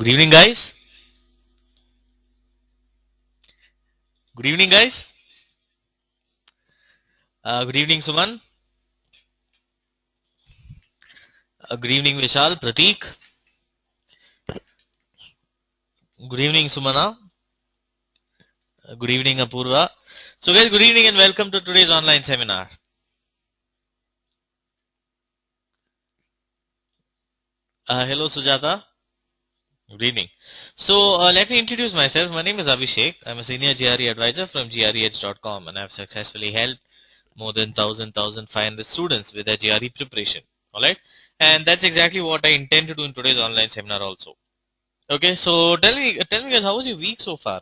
Good evening, guys. Good evening, guys. Good evening, Suman. Good evening, Vishal, Prateek. Good evening, Sumana. Good evening, Apurva. So, guys, good evening and welcome to today's online seminar. Hello, Sujata. Good evening. So, let me introduce myself. My name is Abhishek. I'm a senior GRE advisor from GREH.com and I've successfully helped more than 1,500 students with their GRE preparation. Alright? And that's exactly what I intend to do in today's online seminar also. Okay, so tell me guys, how was your week so far?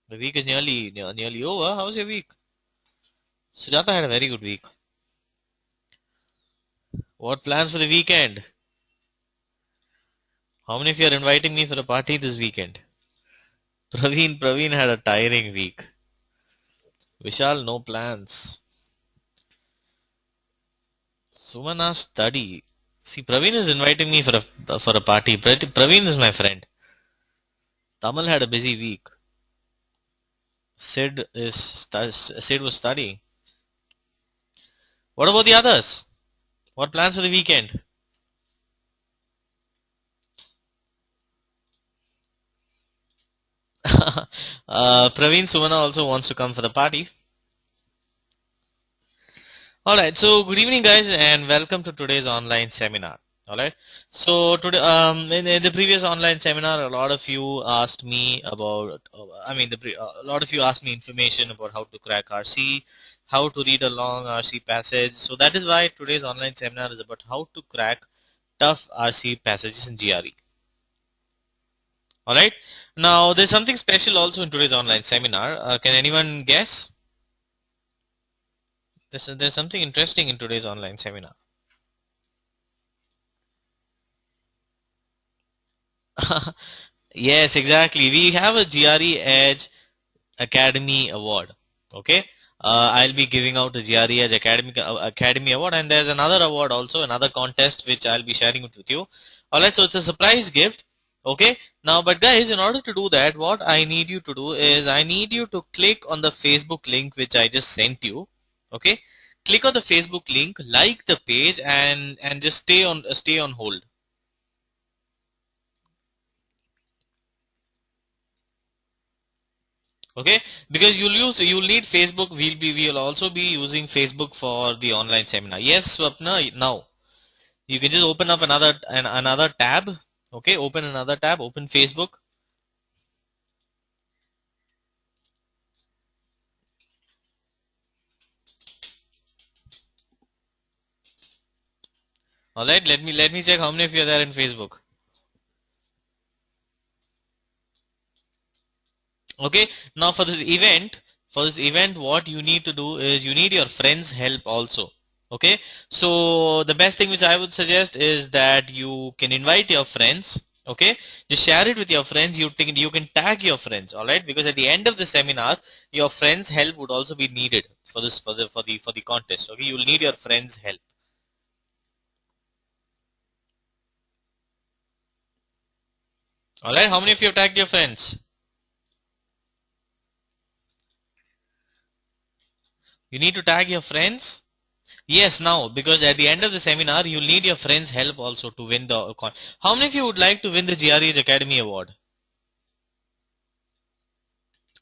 The week is nearly over. How was your week? Sujata had a very good week. What plans for the weekend? How many of you are inviting me for a party this weekend? Praveen had a tiring week. Vishal, no plans. Sumana, study. See, Praveen is inviting me for a party. Praveen is my friend. Tamal had a busy week. Sid was studying. What about the others? What plans for the weekend? Praveen Sumana also wants to come for the party. Alright, so good evening guys and welcome to today's online seminar. Alright, so today in the previous online seminar a lot of you asked me about, a lot of you asked me information about how to crack RC, how to read a long RC passage. So that is why today's online seminar is about how to crack tough RC passages in GRE. Alright, now there's something special also in today's online seminar. Can anyone guess? There's something interesting in today's online seminar. Yes, exactly. We have a GRE Edge Academy Award. Okay, I'll be giving out the GRE Edge Academy Award, and there's another award also, another contest which I'll be sharing it with you. Alright, so it's a surprise gift. Okay, now, but guys, in order to do that, what I need you to do is I need you to click on the Facebook link which I just sent you. Okay, click on the Facebook link, like the page, and just stay on hold. Okay, because you'll need Facebook. We'll also be using Facebook for the online seminar. Yes, Swapna, now you can just open up another tab. Okay, open another tab, open Facebook. All right, let me check how many of you are there in Facebook. Okay, now for this event what you need to do is you need your friends help also. Okay, so the best thing which I would suggest is that you can invite your friends. Okay, just share it with your friends. You can tag your friends. All right, because at the end of the seminar your friends help would also be needed for the contest. Okay, you will need your friends help. All right, how many of you have tagged your friends? You need to tag your friends. Yes, now, because at the end of the seminar, you'll need your friends' help also to win the coin. How many of you would like to win the GREH Academy Award?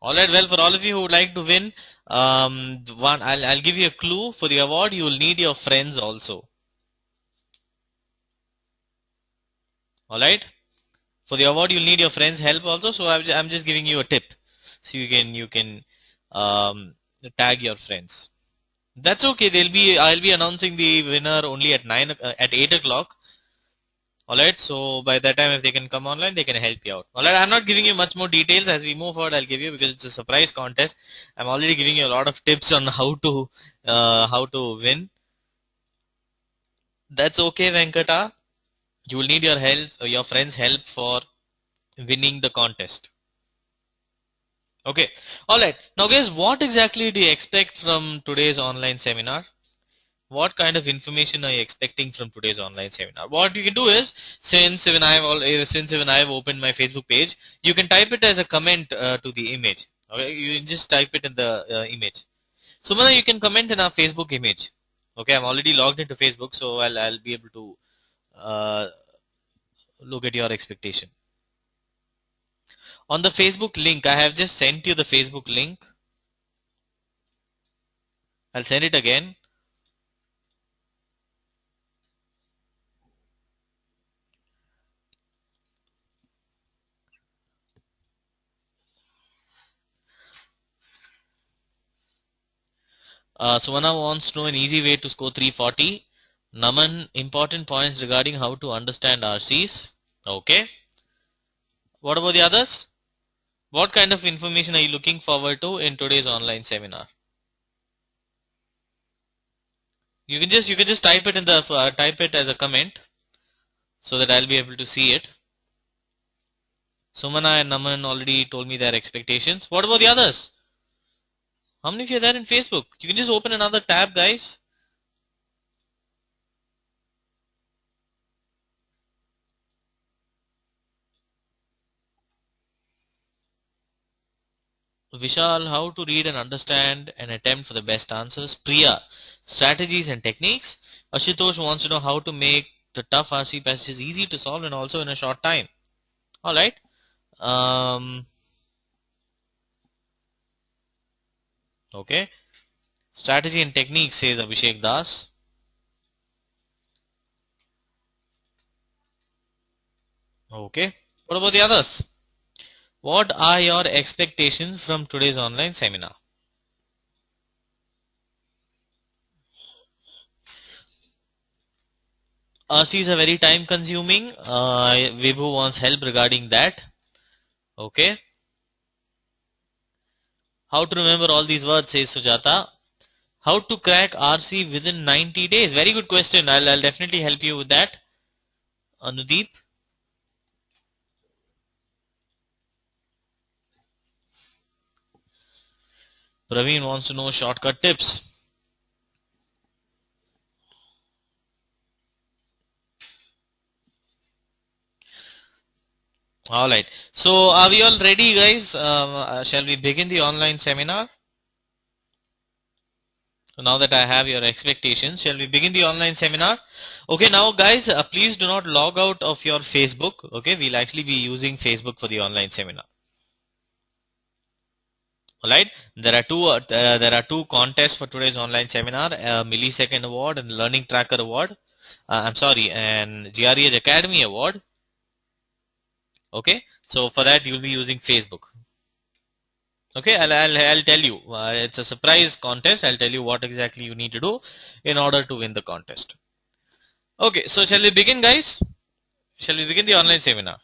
Alright, well, for all of you who would like to win, I'll give you a clue. For the award, you will need your friends also. Alright? For the award, you'll need your friends' help also, so I'm just giving you a tip. So you can tag your friends. That's okay. I'll be announcing the winner only at 8 o'clock. Alright, so by that time if they can come online, they can help you out. Alright, I'm not giving you much more details. As we move forward, I'll give you, because it's a surprise contest. I'm already giving you a lot of tips on how to win. That's okay, Venkata. You will need your help or your friends' help for winning the contest. Okay, alright. Now guys, what exactly do you expect from today's online seminar? What kind of information are you expecting from today's online seminar? What you can do is, since when I've opened my Facebook page, you can type it as a comment to the image. Okay, you can just type it in the image. So Mana, you can comment in our Facebook image. Okay, I'm already logged into Facebook, so I'll be able to uh, look at your expectation. On the Facebook link, I have just sent you the Facebook link. I'll send it again. Sumana wants to know an easy way to score 340. Naman, important points regarding how to understand RCs. Okay. What about the others? What kind of information are you looking forward to in today's online seminar? You can just type it in the type it as a comment so that I'll be able to see it. Sumana and Naman already told me their expectations. What about the others? How many of you are there in Facebook? You can just open another tab, guys. Vishal, how to read and understand and attempt for the best answers. Priya, strategies and techniques. Ashutosh wants to know how to make the tough RC passages easy to solve and also in a short time. Alright. Okay. Strategy and technique, says Abhishek Das. Okay. What about the others? What are your expectations from today's online seminar? RCs are very time consuming. Vibhu wants help regarding that. Okay. How to remember all these words, says Sujata. How to crack RC within 90 days? Very good question. I'll definitely help you with that. Anudeep. Praveen wants to know shortcut tips. Alright. So are we all ready, guys? Shall we begin the online seminar? So now that I have your expectations, shall we begin the online seminar? Okay, now guys, please do not log out of your Facebook. Okay, we'll actually be using Facebook for the online seminar. Alright, there are two contests for today's online seminar: a millisecond award and learning tracker award. I'm sorry, and GRE Academy award. Okay, so for that you'll be using Facebook. Okay, I'll tell you. It's a surprise contest. I'll tell you what exactly you need to do in order to win the contest. Okay, so shall we begin, guys? Shall we begin the online seminar?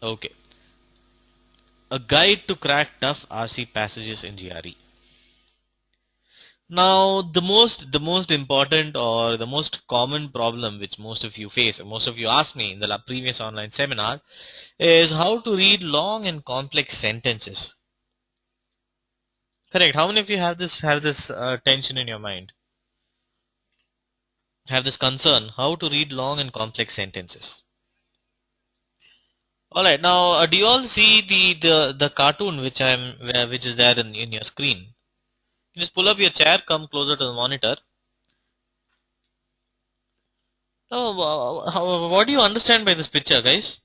Okay. A guide to crack tough RC passages in GRE. Now, the most important or the most common problem which most of you face, and most of you asked me in the previous online seminar, is how to read long and complex sentences. Correct. How many of you have this tension in your mind? Have this concern? How to read long and complex sentences? All right. Now, do you all see the cartoon which is there in your screen? Just pull up your chair, come closer to the monitor. Oh, what do you understand by this picture, guys?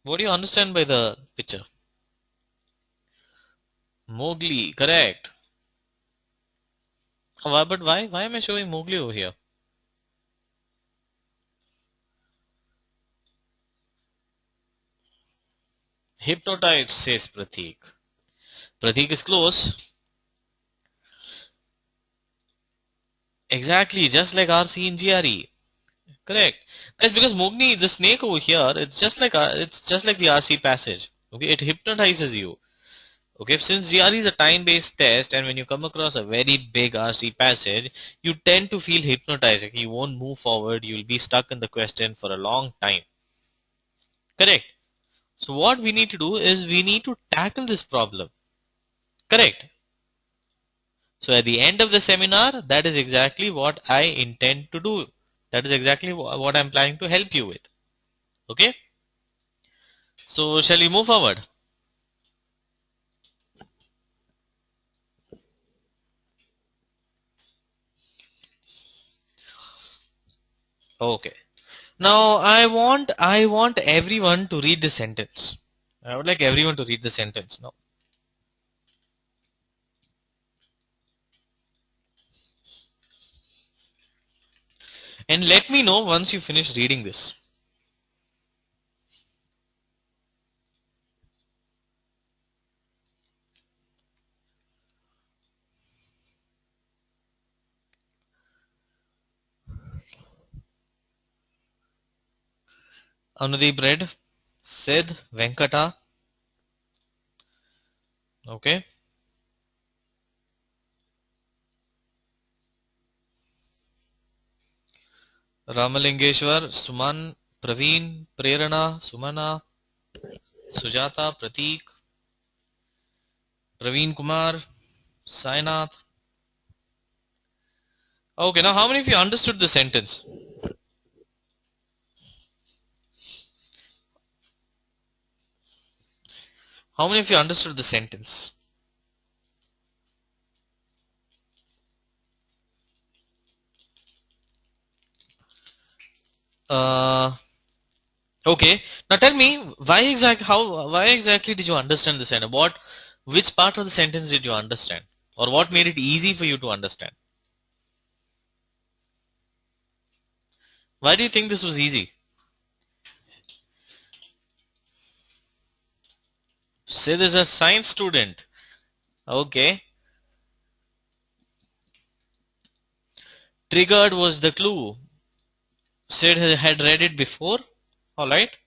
What do you understand by the picture? Mowgli, correct. But why? Why am I showing Mowgli over here? Hypnotize, says Pratik. Pratik is close. Exactly, just like RC in GRE. Correct. Guys, because Mogni, the snake over here, it's just like the RC passage. Okay, it hypnotizes you. Okay, since GRE is a time-based test, and when you come across a very big RC passage, you tend to feel hypnotized. Okay? You won't move forward. You'll be stuck in the question for a long time. Correct. So what we need to do is we need to tackle this problem. Correct. So at the end of the seminar, that is exactly what I intend to do. That is exactly what I'm planning to help you with. Okay. So shall we move forward? Okay. Now I want everyone to read the sentence. I would like everyone to read the sentence now. And let me know once you finish reading this. Anudeep read. Sid, Venkata. Okay. Ramalingeshwar, Suman, Praveen, Prerana, Sumana, Sujata, Prateek, Praveen Kumar, Sainath. Okay, now how many of you understood the sentence? How many of you understood the sentence? Okay. Now tell me why exactly did you understand the sentence? Which part of the sentence did you understand? Or what made it easy for you to understand? Why do you think this was easy? Sid is a science student. Okay. Triggered was the clue. Sid had read it before. Alright.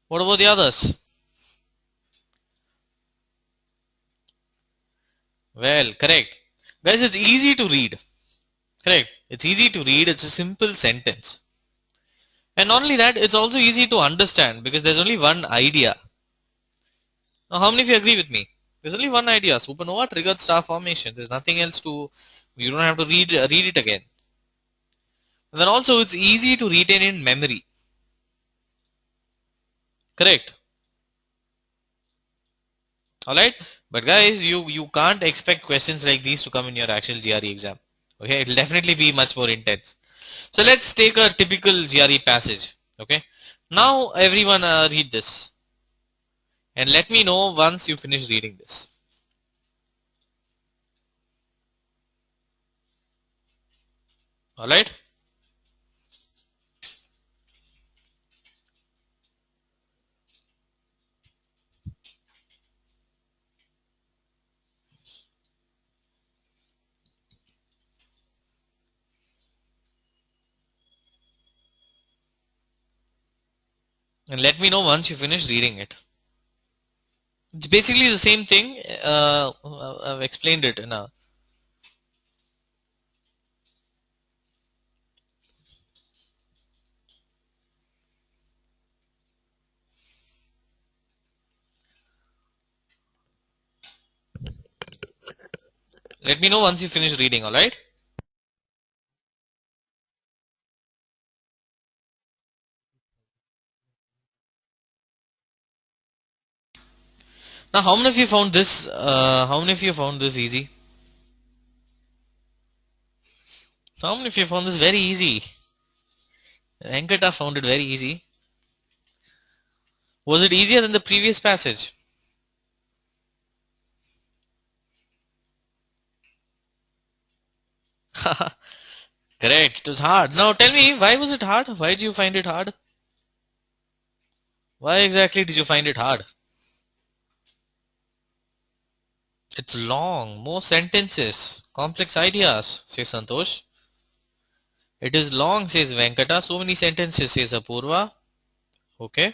What about the others? Well, correct. Guys, it's easy to read. Correct. It's easy to read. It's a simple sentence. And not only that, it's also easy to understand because there's only one idea. Now, how many of you agree with me? There's only one idea. Supernova triggered star formation. There's nothing else to. You don't have to read it again. And then also, it's easy to retain in memory. Correct. All right. But guys, you can't expect questions like these to come in your actual GRE exam. Okay, it'll definitely be much more intense. So let's take a typical GRE passage. Okay. Now everyone read this, and let me know once you finish reading this. All right. And let me know once you finish reading it. It's basically the same thing. I've explained it in a. Let me know once you finish reading. All right. Now, how many of you found this? How many of you found this easy? How many of you found this very easy? Venkata found it very easy. Was it easier than the previous passage? Correct. It was hard. Now tell me, why was it hard? Why did you find it hard? Why exactly did you find it hard? It's long, more sentences, complex ideas, says Santosh. It is long, says Venkata. So many sentences, says Apurva. Okay.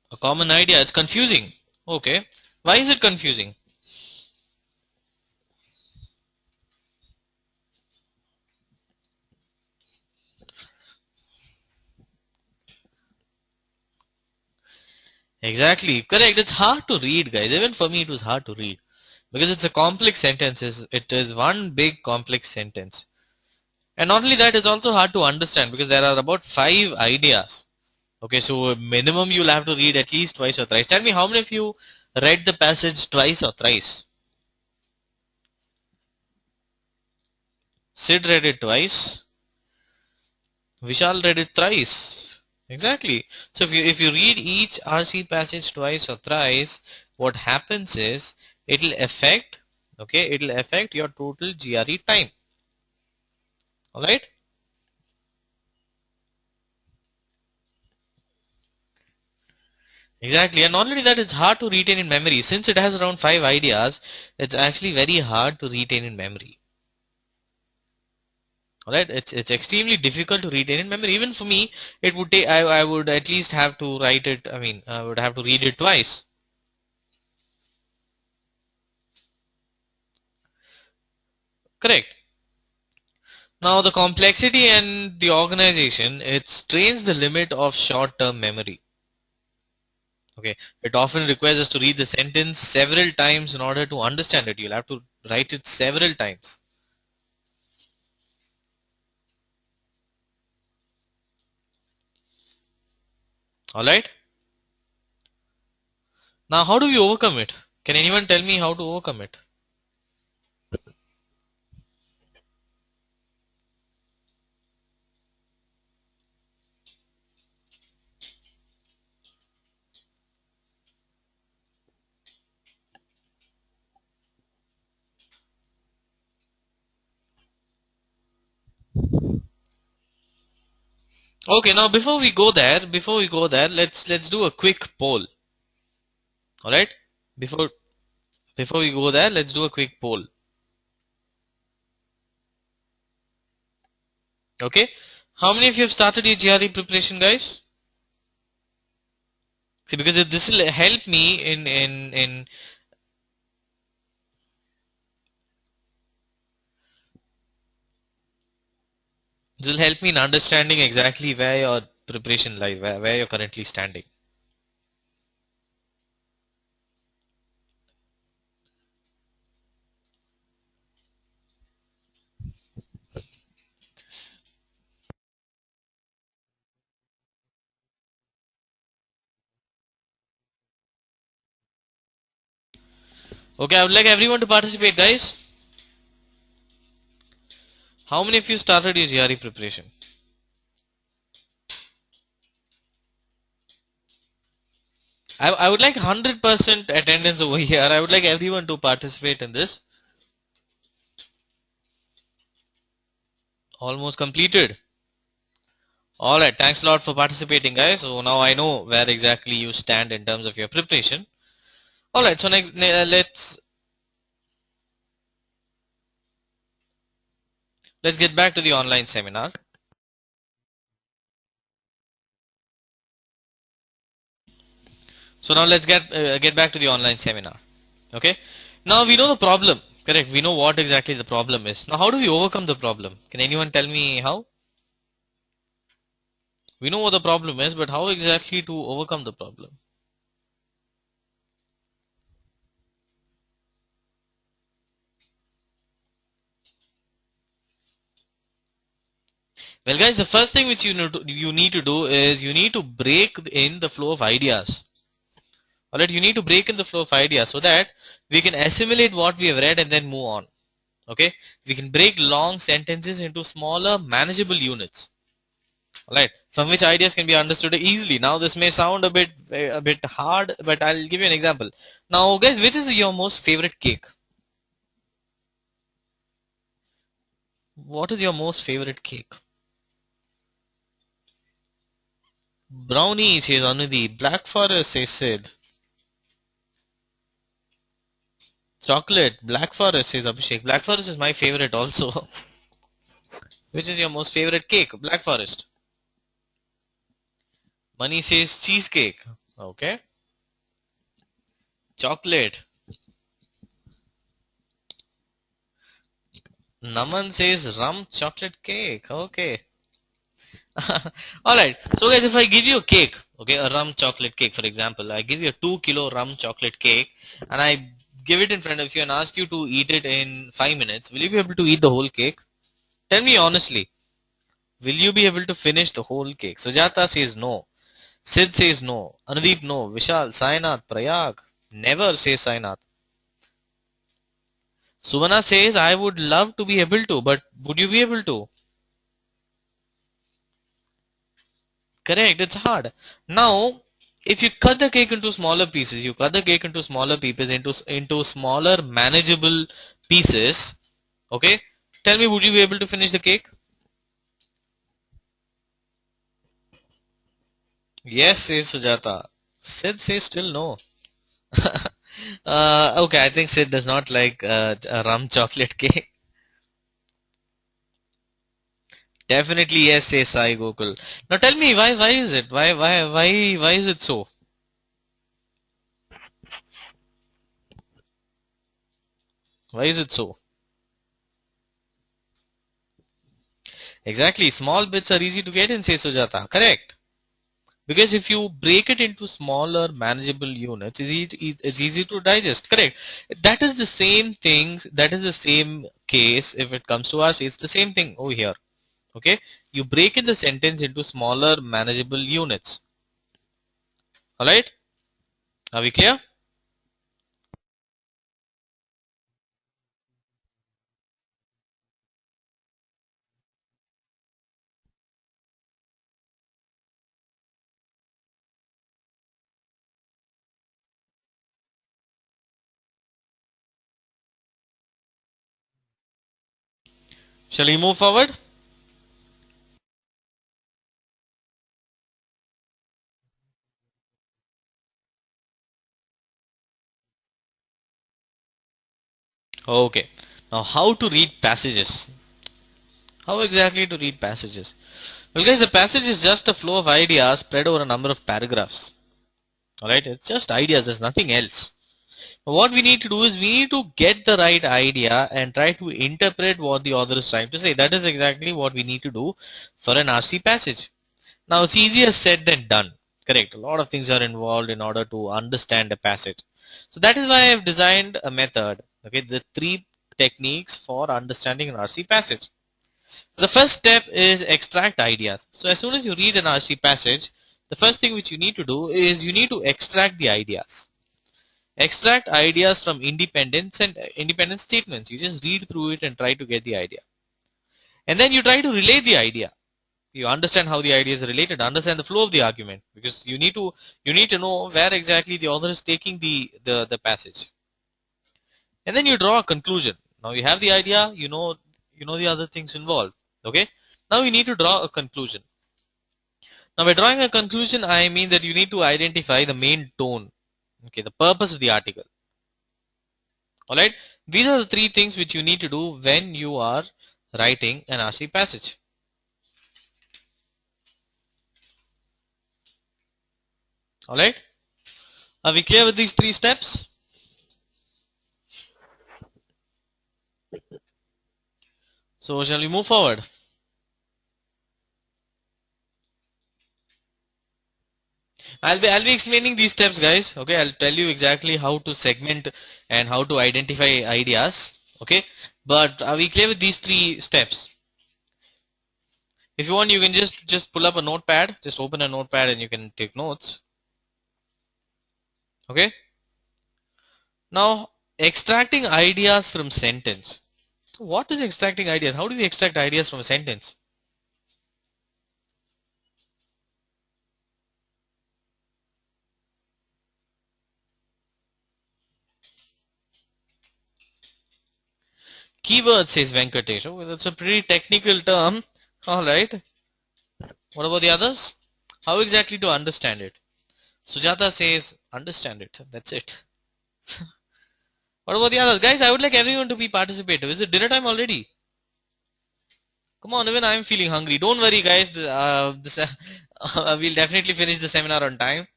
A common idea. It's confusing. Okay. Why is it confusing? Exactly. Correct. It's hard to read, guys. Even for me, it was hard to read. Because it's a complex sentence. It is one big complex sentence. And not only that, it's also hard to understand because there are about 5 ideas. Okay, so minimum you'll have to read at least twice or thrice. Tell me how many of you read the passage twice or thrice? Sid read it twice. Vishal read it thrice. Exactly. So if you read each RC passage twice or thrice, what happens is it'll affect your total GRE time. Alright? Exactly, and not only that, it's hard to retain in memory. Since it has around 5 ideas, it's actually very hard to retain in memory. Alright, it's extremely difficult to retain in memory. Even for me, it would take I would at least have to write it. I mean, I would have to read it twice. Correct. Now the complexity and the organization, it strains the limit of short-term memory. Okay, it often requires us to read the sentence several times in order to understand it. You'll have to write it several times. Alright. Now, how do we overcome it? Can anyone tell me how to overcome it? Okay, now before we go there, let's do a quick poll. All right? Before before we go there, let's do a quick poll. Okay? How many of you have started your GRE preparation, guys? See, because this will help me in this will help me in understanding exactly where your preparation lies, where you're currently standing. Okay, I would like everyone to participate, guys. How many of you started your GRE preparation? I would like 100% attendance over here. I would like everyone to participate in this. Almost completed. Alright, thanks a lot for participating, guys. So now I know where exactly you stand in terms of your preparation. Alright, so next let's get back to the online seminar. So now let's get back to the online seminar. Okay. Now we know the problem. Correct. We know what exactly the problem is. Now how do we overcome the problem? Can anyone tell me how? We know what the problem is, but how exactly to overcome the problem? Well, guys, the first thing which you need to do is you need to break in the flow of ideas. Alright, you need to break in the flow of ideas so that we can assimilate what we have read and then move on. Okay, we can break long sentences into smaller, manageable units. Alright, from which ideas can be understood easily. Now, this may sound a bit hard, but I'll give you an example. Now, guys, which is your most favorite cake? what is your most favorite cake? Brownie, says Anudhi. Black Forest, says Sid. Chocolate, Black Forest, says Abhishek. Black Forest is my favorite also. Which is your most favorite cake? Black Forest. Money says cheesecake. Okay. Chocolate. Naman says rum chocolate cake. Okay. Alright. So guys, if I give you a cake, okay, a rum chocolate cake, for example, I give you a 2 kilo rum chocolate cake and I give it in front of you and ask you to eat it in 5 minutes, will you be able to eat the whole cake? Tell me honestly, will you be able to finish the whole cake? Sujata says no. Sid says no. Anudeep no. Vishal, Sainath, Prayag. Never says Sainath. Suvana says I would love to be able to, but would you be able to? Correct, it's hard. Now, if you cut the cake into smaller pieces, you cut the cake into smaller pieces, into smaller manageable pieces, okay? Tell me, would you be able to finish the cake? Yes, says Sujata. Sid says still no. Okay, I think Sid does not like a rum chocolate cake. Definitely yes, says Sai Gokul. Now tell me why is it? Why is it so? Why is it so? Exactly, small bits are easy to get in, says Sujata. Correct. Because if you break it into smaller manageable units, it's easy to digest. Correct. That is the same thing. That is the same case if it comes to us. It's the same thing over here. Okay. You break in the sentence into smaller manageable units. Alright. Are we clear? Shall we move forward? Okay. Now how to read passages? How exactly to read passages? Well guys, a passage is just a flow of ideas spread over a number of paragraphs. Alright, it's just ideas, there's nothing else. What we need to do is we need to get the right idea and try to interpret what the author is trying to say. That is exactly what we need to do for an RC passage. Now it's easier said than done. Correct. A lot of things are involved in order to understand a passage. So that is why I have designed a method. Okay, the three techniques for understanding an RC passage. The first step is extract ideas. So as soon as you read an RC passage, the first thing which you need to do is you need to extract the ideas. Extract ideas from independent statements. You just read through it and try to get the idea. And then you try to relate the idea. You understand how the idea is related, understand the flow of the argument, because you need to know where exactly the author is taking the passage. And then you draw a conclusion. Now you have the idea, you know the other things involved. Okay? Now you need to draw a conclusion. Now by drawing a conclusion, I mean that you need to identify the main tone. Okay, the purpose of the article. Alright, these are the three things which you need to do when you are writing an RC passage. Alright, are we clear with these three steps? So shall we move forward? I'll be explaining these steps, guys. Okay, I'll tell you exactly how to segment and how to identify ideas. Okay, but are we clear with these three steps? If you want, you can just pull up a notepad, just open a notepad and you can take notes. Okay, now extracting ideas from sentence. So what is extracting ideas? How do we extract ideas from a sentence? Keyword, says Venkatesh. Oh, that's a pretty technical term. Alright. What about the others? How exactly to understand it? Sujata says, understand it. That's it. What about the others? Guys, I would like everyone to be participative. Is it dinner time already? Come on, even I'm feeling hungry. Don't worry, guys. We'll definitely finish the seminar on time.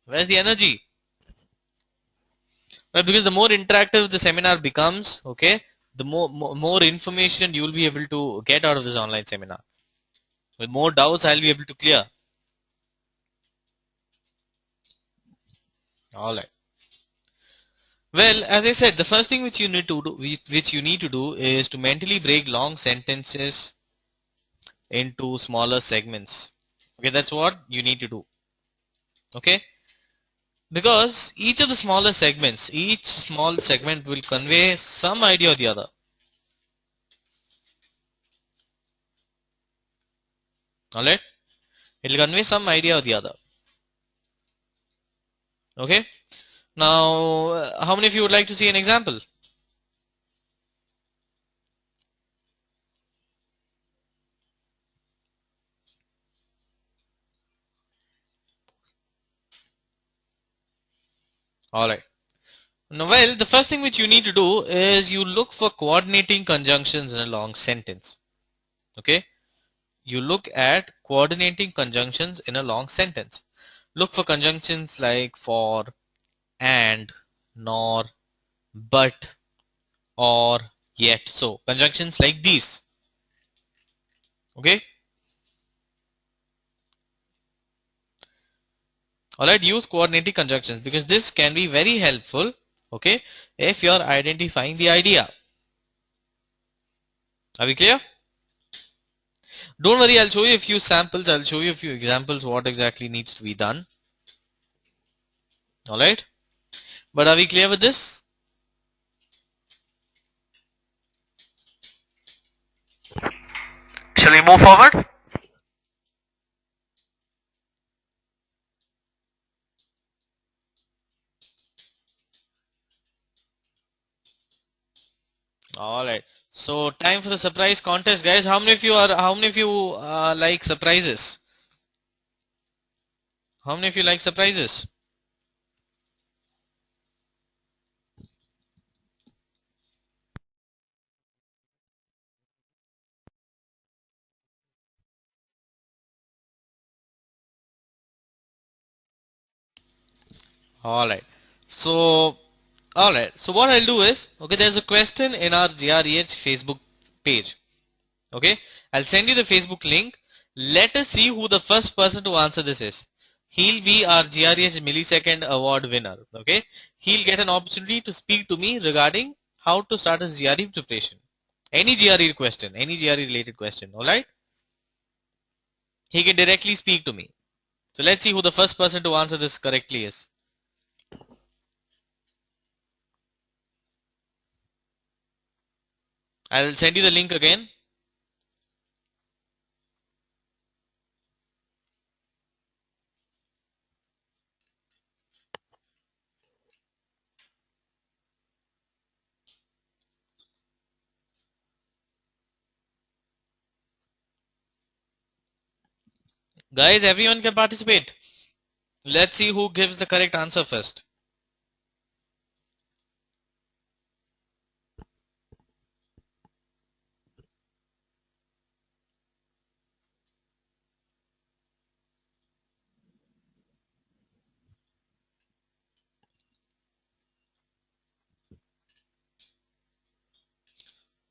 Where's the energy? Well, because the more interactive the seminar becomes, okay, the more information you will be able to get out of this online seminar. With more doubts, I'll be able to clear. All right. Well, as I said, the first thing which you need to do, is to mentally break long sentences into smaller segments. Okay, that's what you need to do. Okay, because each of the smaller segments, each small segment will convey some idea or the other. All right, it will convey some idea or the other. Okay. Now, how many of you would like to see an example? All right. Now, well, the first thing which you need to do is you look for coordinating conjunctions in a long sentence. Okay. You look at coordinating conjunctions in a long sentence. Look for conjunctions like for, and, nor, but, or, yet. So, conjunctions like these. Okay. Alright, use coordinating conjunctions because this can be very helpful, okay, if you are identifying the idea. Are we clear? Don't worry, I'll show you a few samples, I'll show you a few examples what exactly needs to be done. Alright, but are we clear with this? Shall we move forward? Alright, so time for the surprise contest, guys. How many of you like surprises? How many of you like surprises? Alright, so what I'll do is, okay, there's a question in our GREH Facebook page. Okay, I'll send you the Facebook link. Let us see who the first person to answer this is. He'll be our GREH millisecond award winner. Okay, he'll get an opportunity to speak to me regarding how to start his GRE preparation. Any GRE question, any GRE related question. All right, he can directly speak to me. So let's see who the first person to answer this correctly is. I'll send you the link again. Guys, everyone can participate. Let's see who gives the correct answer first.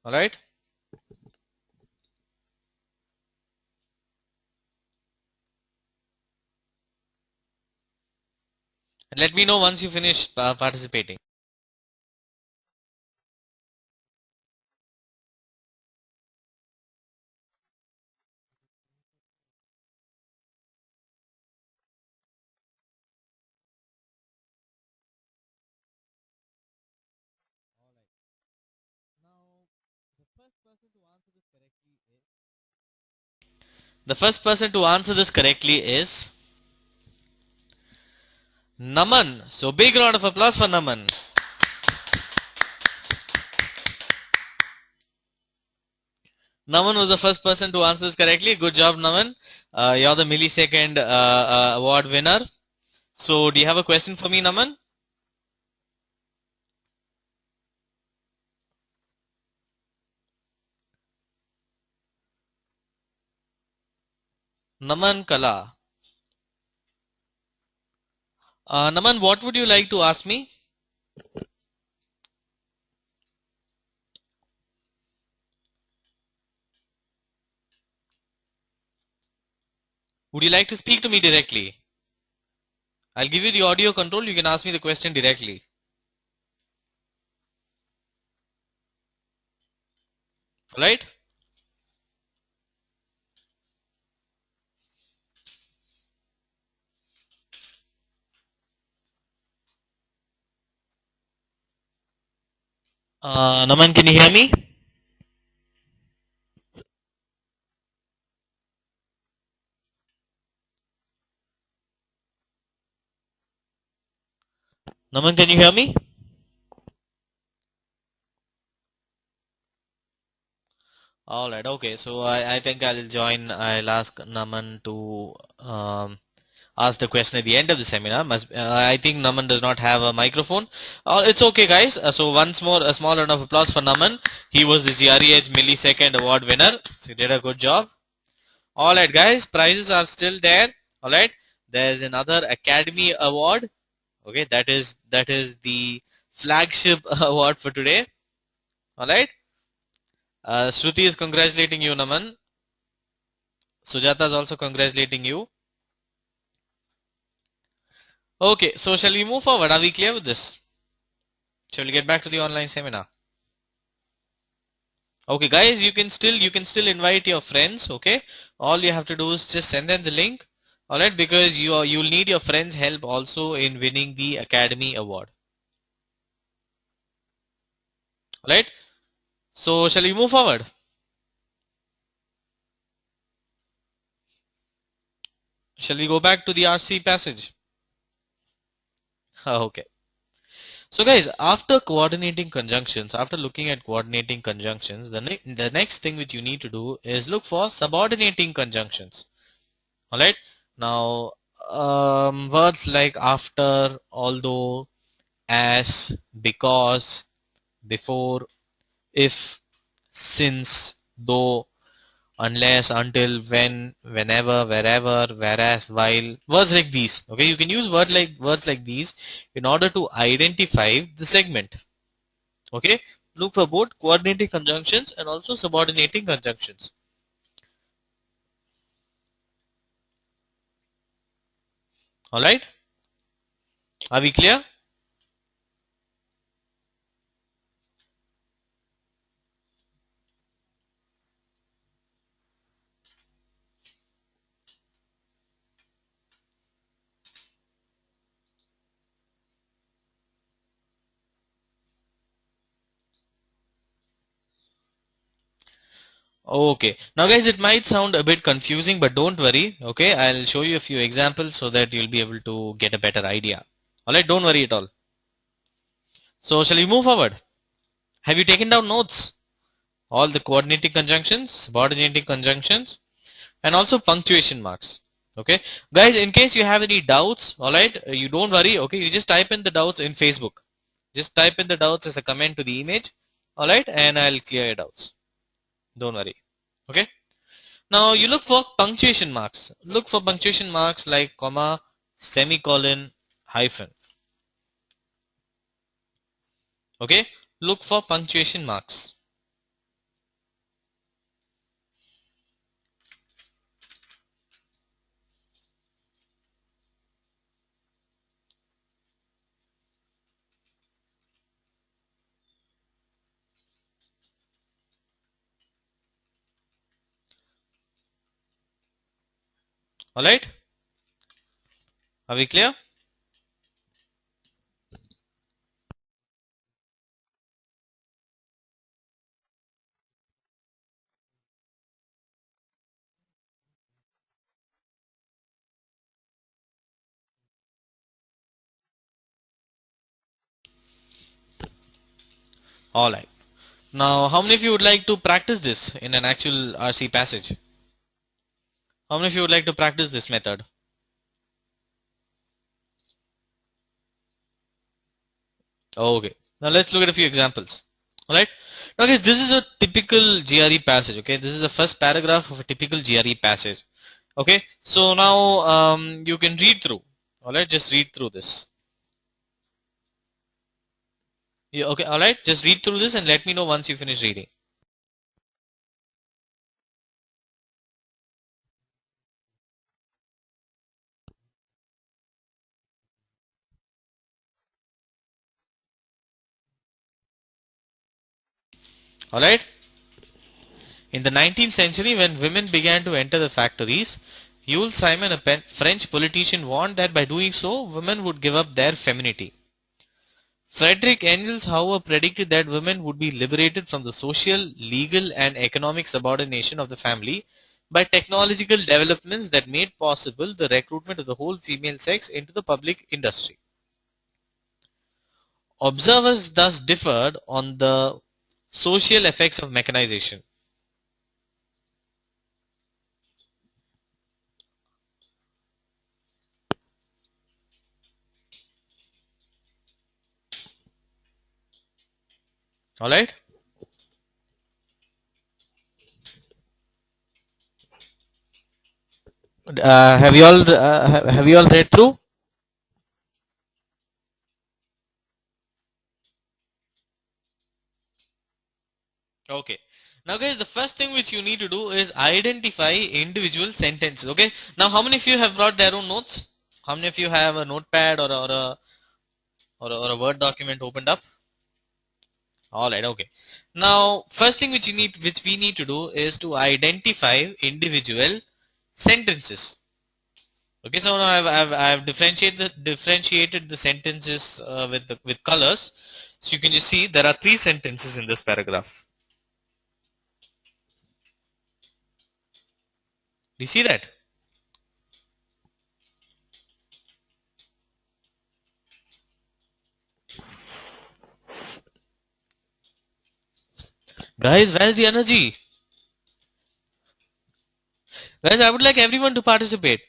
All right. Let me know once you finish participating. The first person to answer this correctly is Naman. So big round of applause for Naman. Naman was the first person to answer this correctly. Good job, Naman. You're the millisecond award winner. So, do you have a question for me, Naman? Naman Kala. Naman, what would you like to ask me? Would you like to speak to me directly? I'll give you the audio control. You can ask me the question directly. Alright? Naman, can you hear me? Naman, can you hear me? Alright, okay. So I think I'll join. I'll ask Naman to ask the question at the end of the seminar. I think Naman does not have a microphone. It's okay, guys. So once more, a small round of applause for Naman. He was the GRE millisecond award winner. So he did a good job. Alright, guys. Prizes are still there. Alright. There's another Academy Award. Okay, that is the flagship award for today. Alright. Shruti is congratulating you, Naman. Sujata is also congratulating you. Okay, so shall we move forward? Are we clear with this? Shall we get back to the online seminar? Okay, guys, you can still invite your friends. Okay, all you have to do is just send them the link. All right, because you'll need your friends' help also in winning the Academy Award. All right. So shall we move forward? Shall we go back to the RC passage? Okay. So guys, after coordinating conjunctions, after looking at coordinating conjunctions, the next thing which you need to do is look for subordinating conjunctions. Alright. Now, words like after, although, as, because, before, if, since, though, unless, until, when, whenever, wherever, whereas, while, words like these. Okay, you can use words like these in order to identify the segment. Okay, look for both coordinating conjunctions and also subordinating conjunctions. Alright, are we clear? Okay. Now guys, it might sound a bit confusing, but don't worry. Okay, I'll show you a few examples so that you'll be able to get a better idea. Alright, don't worry at all. So shall we move forward? Have you taken down notes? All the coordinating conjunctions, subordinating conjunctions, and also punctuation marks. Okay. Guys, in case you have any doubts, alright, you don't worry. Okay, you just type in the doubts in Facebook. Just type in the doubts as a comment to the image. Alright, and I'll clear your doubts. Don't worry. Okay. Now you look for punctuation marks. Look for punctuation marks like comma, semicolon, hyphen. Okay. Look for punctuation marks. Alright. Are we clear? Alright. Now, how many of you would like to practice this in an actual RC passage? How many of you would like to practice this method? Okay. Now let's look at a few examples. Alright. Now guys, this is a typical GRE passage. Okay. This is the first paragraph of a typical GRE passage. Okay. So now you can read through. Alright. Just read through this. Yeah, okay. Alright. Just read through this and let me know once you finish reading. Alright. In the 19th century, when women began to enter the factories, Jules Simon, a French politician, warned that by doing so, women would give up their femininity. Frederick Engels, however, predicted that women would be liberated from the social, legal, and economic subordination of the family by technological developments that made possible the recruitment of the whole female sex into the public industry. Observers thus differed on the social effects of mechanization. Alright? Have you all read through? Okay. Now guys, the first thing which you need to do is identify individual sentences. Okay. Now how many of you have brought their own notes? How many of you have a notepad or a Word document opened up? Alright, okay. Now first thing which we need to do is to identify individual sentences. Okay, so now I've differentiated the sentences with colors. So you can just see there are 3 sentences in this paragraph. Do you see that? Guys, where's the energy? Guys, I would like everyone to participate.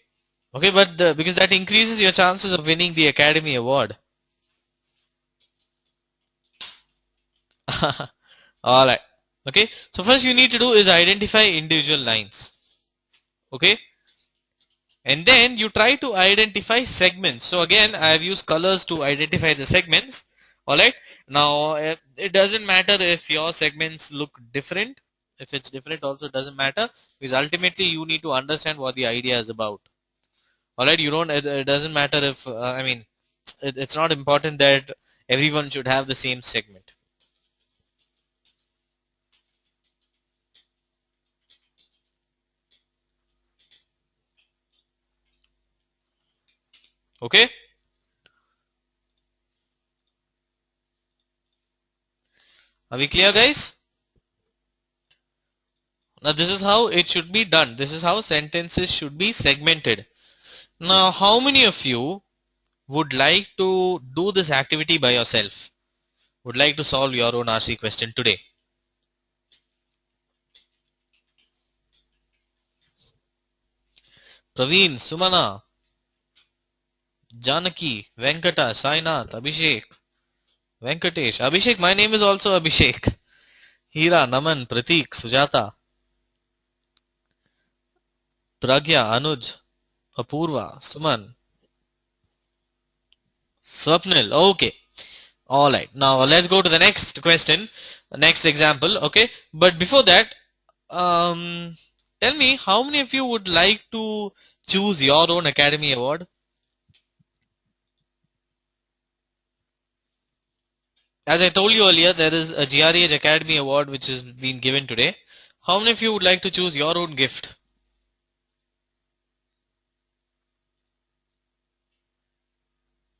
Okay, but because that increases your chances of winning the Academy Award. Alright. Okay, so first you need to do is identify individual lines. Okay, and then you try to identify segments. So again, I have used colors to identify the segments. Alright, now it doesn't matter if your segments look different. If it's different, also doesn't matter because ultimately you need to understand what the idea is about. Alright, you don't, it doesn't matter if, I mean, it's not important that everyone should have the same segment. Okay? Are we clear, guys? Now, this is how it should be done. This is how sentences should be segmented. Now, how many of you would like to do this activity by yourself? Would like to solve your own RC question today? Praveen, Sumana, Janaki, Venkata, Sainath, Abhishek, Venkatesh. Abhishek, my name is also Abhishek. Hira, Naman, Pratik, Sujata, Pragya, Anuj, Apurva, Suman, Swapnil. Okay. Alright. Now let's go to the next question, next example. Okay. But before that, tell me how many of you would like to choose your own Academy Award? As I told you earlier, there is a GRE Academy Award which is being given today. How many of you would like to choose your own gift?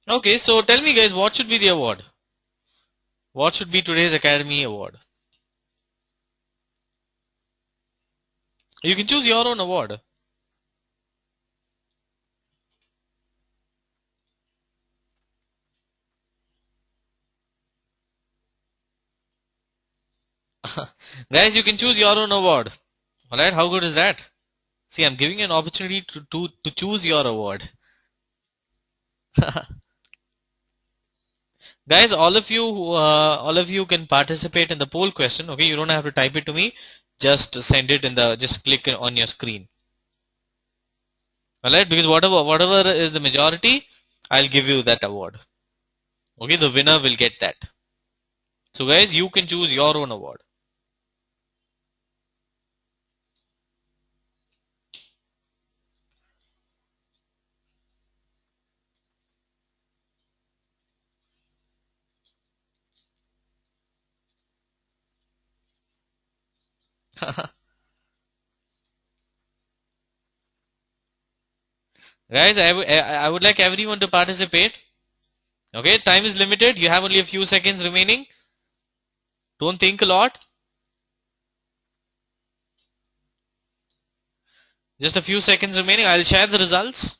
Okay, so tell me guys, what should be the award? What should be today's Academy Award? You can choose your own award. Guys, you can choose your own award. Alright, how good is that? See, I'm giving you an opportunity to choose your award. Guys, all of you can participate in the poll question. Okay, you don't have to type it to me. Just send it just click on your screen. Alright, because whatever is the majority, I'll give you that award. Okay, the winner will get that. So guys, you can choose your own award. Guys, I would like everyone to participate. Okay, time is limited. You have only a few seconds remaining. Don't think a lot. Just a few seconds remaining. I'll share the results.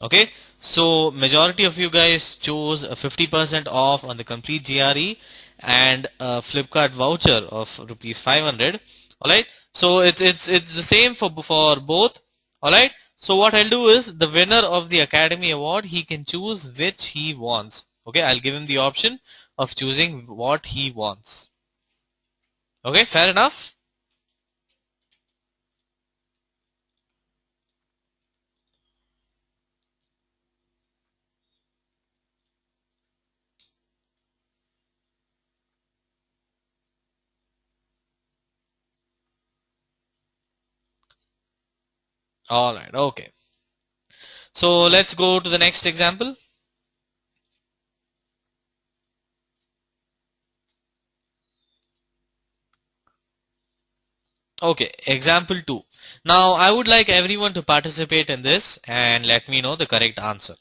Okay, so majority of you guys chose a 50% off on the complete GRE and a Flipkart voucher of rupees 500. All right, so it's the same for both. All right, so what I'll do is the winner of the Academy Award, he can choose which he wants. Okay, I'll give him the option of choosing what he wants. Okay, fair enough. All right, okay. So let's go to the next example. Okay, example 2. Now, I would like everyone to participate in this and let me know the correct answer.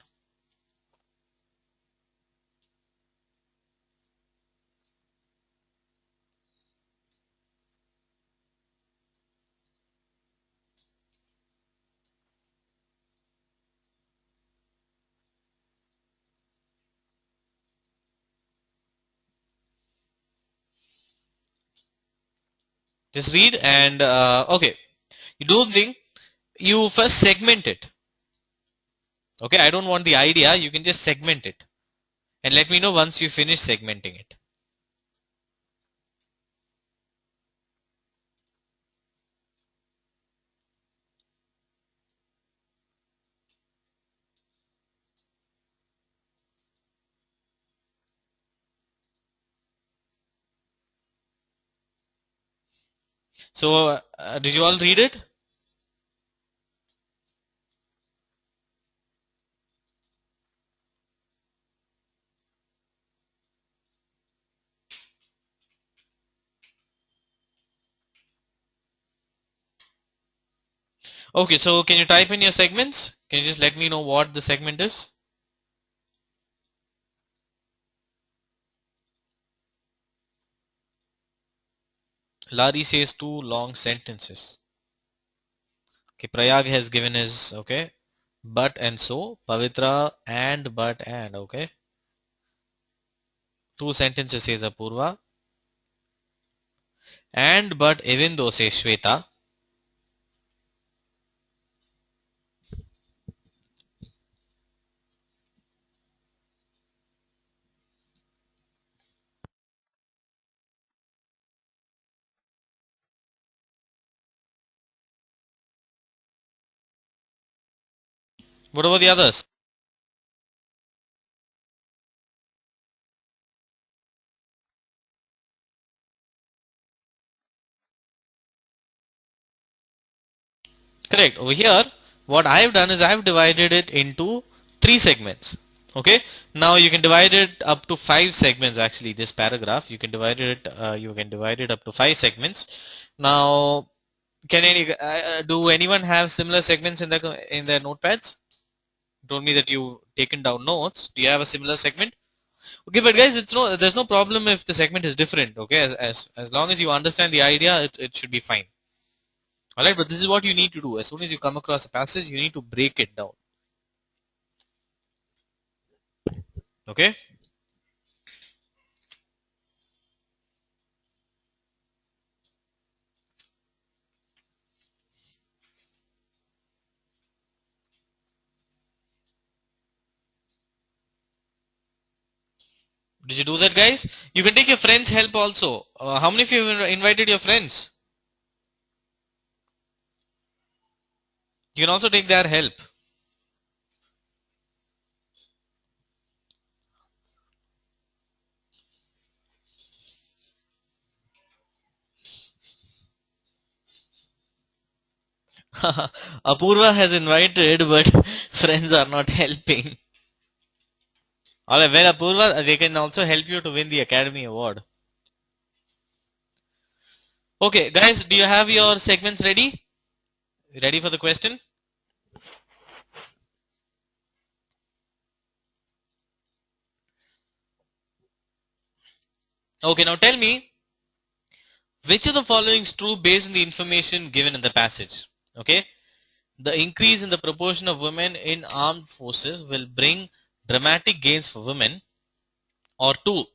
Just read and, okay, you do think you first segment it. Okay, I don't want the idea, you can just segment it. And let me know once you finish segmenting it. So, did you all read it? Okay, so can you type in your segments? Can you just let me know what the segment is? Lari says 2 long sentences. Okay, Prayag has given his, okay, but and so, Pavitra and but and, okay. 2 sentences says Apurva. And but even though says Shweta. What about the others? Correct. Over here, what I have done is I have divided it into three segments. Okay. Now you can divide it up to five segments. Actually, this paragraph you can divide it. You can divide it up to five segments. Now, do anyone have similar segments in their notepads? You told me that you taken down notes. Do you have a similar segment? Okay, but guys, there's no problem if the segment is different. Okay, as long as you understand the idea, it should be fine. Alright, but this is what you need to do. As soon as you come across a passage, you need to break it down. Okay? Did you do that, guys? You can take your friends' help also. How many of you have invited your friends? You can also take their help. Apurva has invited, but friends are not helping. Alright, well, Apurva, they can also help you to win the Academy Award. Okay, guys, do you have your segments ready? Ready for the question? Okay, now tell me, which of the following is true based on the information given in the passage? Okay, the increase in the proportion of women in armed forces will bring dramatic gains for women. Or two,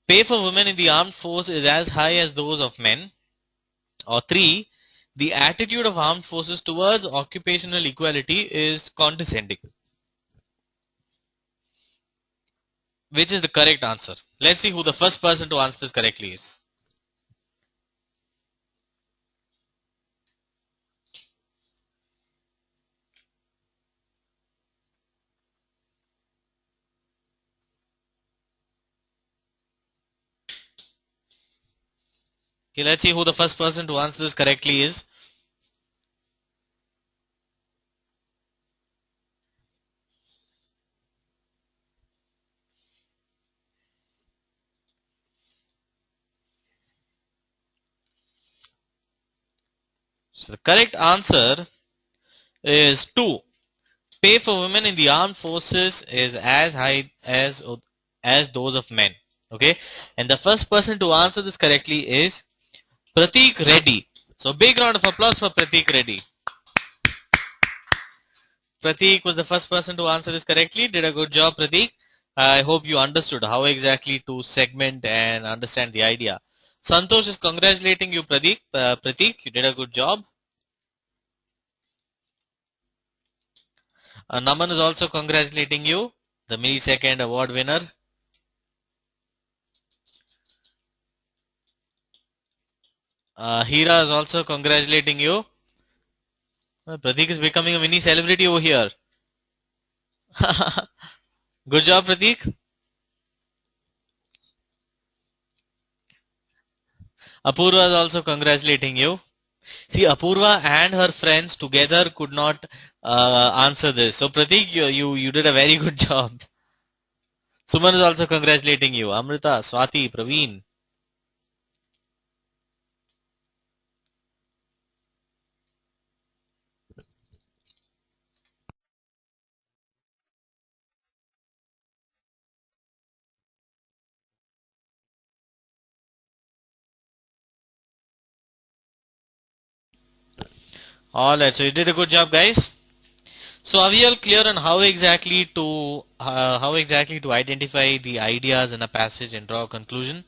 pay for women in the armed force is as high as those of men. Or three, the attitude of armed forces towards occupational equality is condescending. Which is the correct answer? Let's see who the first person to answer this correctly is. Okay, let's see who the first person to answer this correctly is. So the correct answer is 2. Pay for women in the armed forces is as high as those of men. Okay, and the first person to answer this correctly is Pratik Reddy. So big round of applause for Pratik Reddy. Pratik was the first person to answer this correctly. Did a good job, Pratik. I hope you understood how exactly to segment and understand the idea. Santosh is congratulating you, Pratik. Pratik, you did a good job. Naman is also congratulating you, the millisecond award winner. Hira is also congratulating you. Pratik is becoming a mini celebrity over here. Good job, Pratik. Apurva is also congratulating you. See, Apurva and her friends together could not answer this. So, Pratik, you did a very good job. Suman is also congratulating you. Amrita, Swati, Praveen. Alright, so you did a good job, guys. So are we all clear on how exactly to identify the ideas in a passage and draw a conclusion?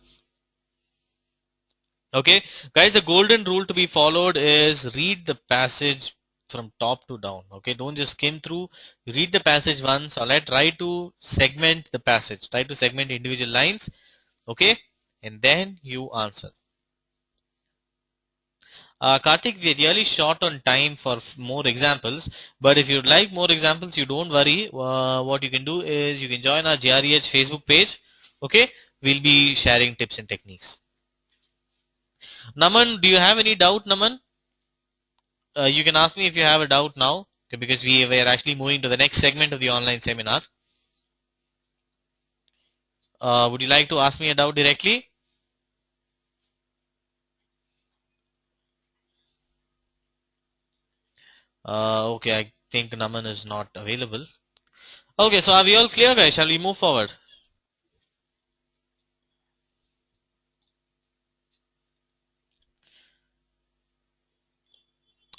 Okay, guys, the golden rule to be followed is read the passage from top to down. Okay, don't just skim through. Read the passage once. Alright, try to segment the passage. Try to segment individual lines. Okay, and then you answer. Karthik, we're really short on time for more examples, but if you'd like more examples, you don't worry. What you can do is you can join our GREH Facebook page. Okay, we'll be sharing tips and techniques. Naman, do you have any doubt, Naman? You can ask me if you have a doubt now, okay, because we are actually moving to the next segment of the online seminar. Would you like to ask me a doubt directly? Okay, I think Naman is not available. Okay, so are we all clear, guys? Shall we move forward?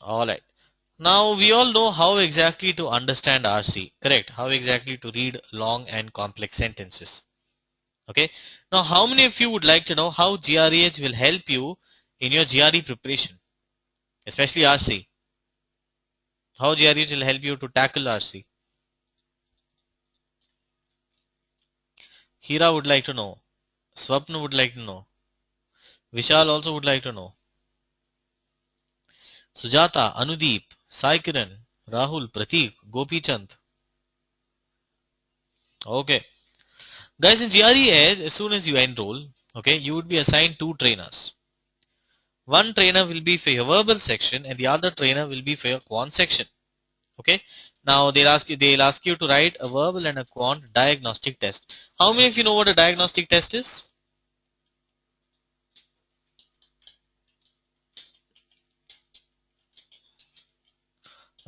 Alright. Now we all know how exactly to understand RC, correct? How exactly to read long and complex sentences. Okay. Now how many of you would like to know how GREH will help you in your GRE preparation, especially RC? How GREH will help you to tackle RC? Hira would like to know. Swapna would like to know. Vishal also would like to know. Sujata, Anudeep, Sai Kiran, Rahul, Prateek, Gopi Chand. Okay. Guys, in GRE, as soon as you enroll, okay, you would be assigned two trainers. One trainer will be for your verbal section and the other trainer will be for your quant section. Okay. Now they'll ask you to write a verbal and a quant diagnostic test. How many of you know what a diagnostic test is?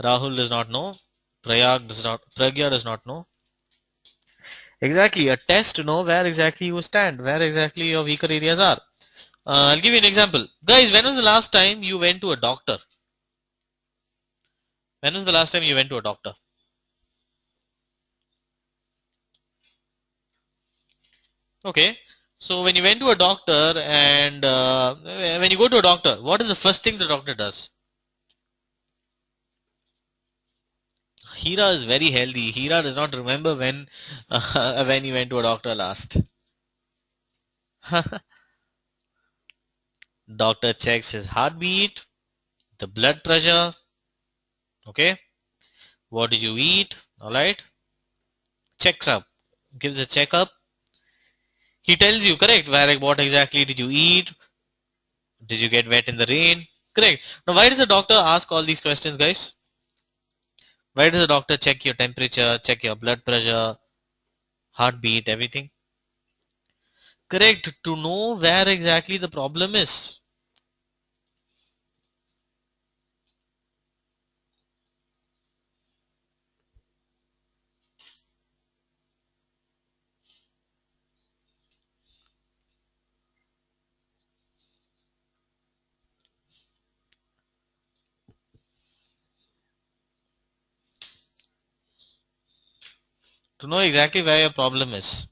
Rahul does not know. Pragya does not know. Exactly, a test to know where exactly you stand, where exactly your weaker areas are. I'll give you an example. Guys, when was the last time you went to a doctor? When was the last time you went to a doctor? Okay. So when you went to a doctor and when you go to a doctor, what is the first thing the doctor does? Hira is very healthy. Hira does not remember when he went to a doctor last. Doctor checks his heartbeat, the blood pressure. Okay. What did you eat? All right. Checks up, gives a checkup. He tells you, correct, what exactly did you eat? Did you get wet in the rain? Correct. Now, why does the doctor ask all these questions, guys? Why does the doctor check your temperature, check your blood pressure, heartbeat, everything? Correct. To know where exactly the problem is. To know exactly where your problem is.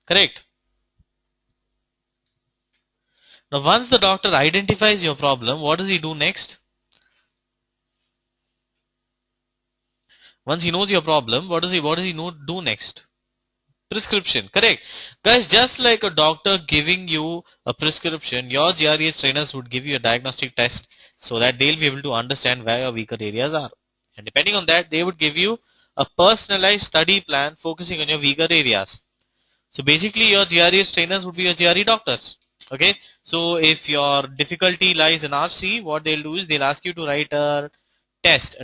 Correct. Now, once the doctor identifies your problem, what does he do next? Once he knows your problem, what does he do next? Prescription, correct. Guys, just like a doctor giving you a prescription, your GREH trainers would give you a diagnostic test so that they'll be able to understand where your weaker areas are. And depending on that, they would give you a personalized study plan focusing on your weaker areas. So basically, your GREH trainers would be your GRE doctors. Okay. So if your difficulty lies in RC, what they'll do is they'll ask you to write a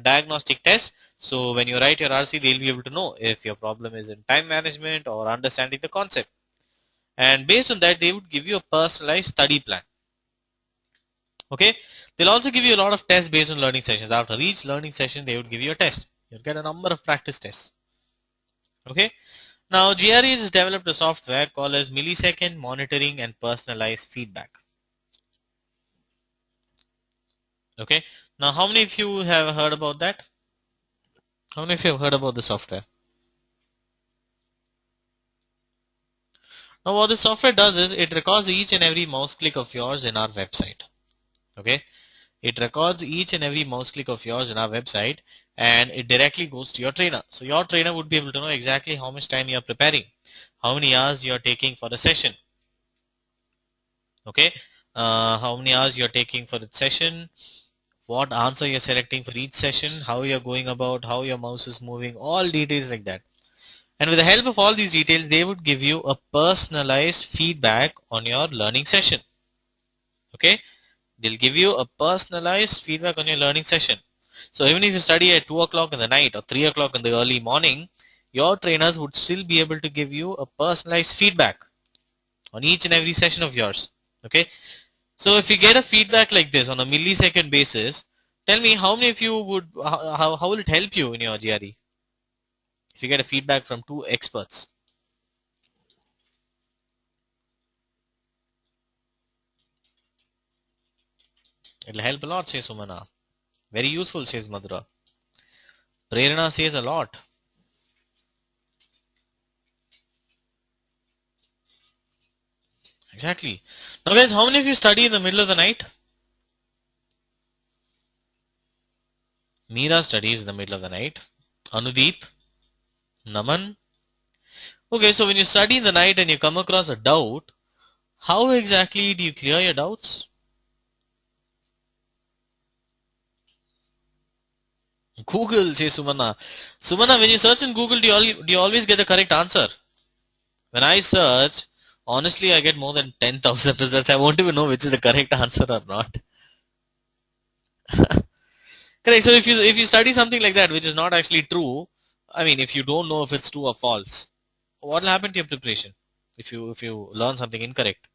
diagnostic test. So when you write your RC, they'll be able to know if your problem is in time management or understanding the concept. And based on that, they would give you a personalized study plan. Okay. They'll also give you a lot of tests based on learning sessions. After each learning session, they would give you a test. You'll get a number of practice tests. Okay. Now, GRE has developed a software called as millisecond monitoring and personalized feedback. Okay. Now, how many of you have heard about that? How many of you have heard about the software? Now, what this software does is it records each and every mouse click of yours in our website. Okay. It records each and every mouse click of yours in our website and it directly goes to your trainer. So your trainer would be able to know exactly how much time you are preparing, how many hours you are taking for the session. Okay. How many hours you are taking for the session, what answer you're selecting for each session, how you're going about, how your mouse is moving, all details like that. And with the help of all these details, they would give you a personalized feedback on your learning session. Okay. They'll give you a personalized feedback on your learning session. So even if you study at 2 o'clock in the night or 3 o'clock in the early morning, your trainers would still be able to give you a personalized feedback on each and every session of yours. Okay. So if you get a feedback like this on a millisecond basis, tell me how many of you would, how will it help you in your GRE? If you get a feedback from two experts. It'll help a lot, says Sumana. Very useful, says Madhura. Prerna says a lot. Exactly. Now guys, how many of you study in the middle of the night? Meera studies in the middle of the night. Anudeep. Naman. Okay, so when you study in the night and you come across a doubt, how exactly do you clear your doubts? Google, says Sumana. Sumana, when you search in Google, do you always get the correct answer? When I search, honestly, I get more than 10,000 results. I won't even know which is the correct answer or not. Correct. So if you study something like that which is not actually true, I mean, if you don't know if it's true or false, what will happen to your preparation? If you learn something incorrect.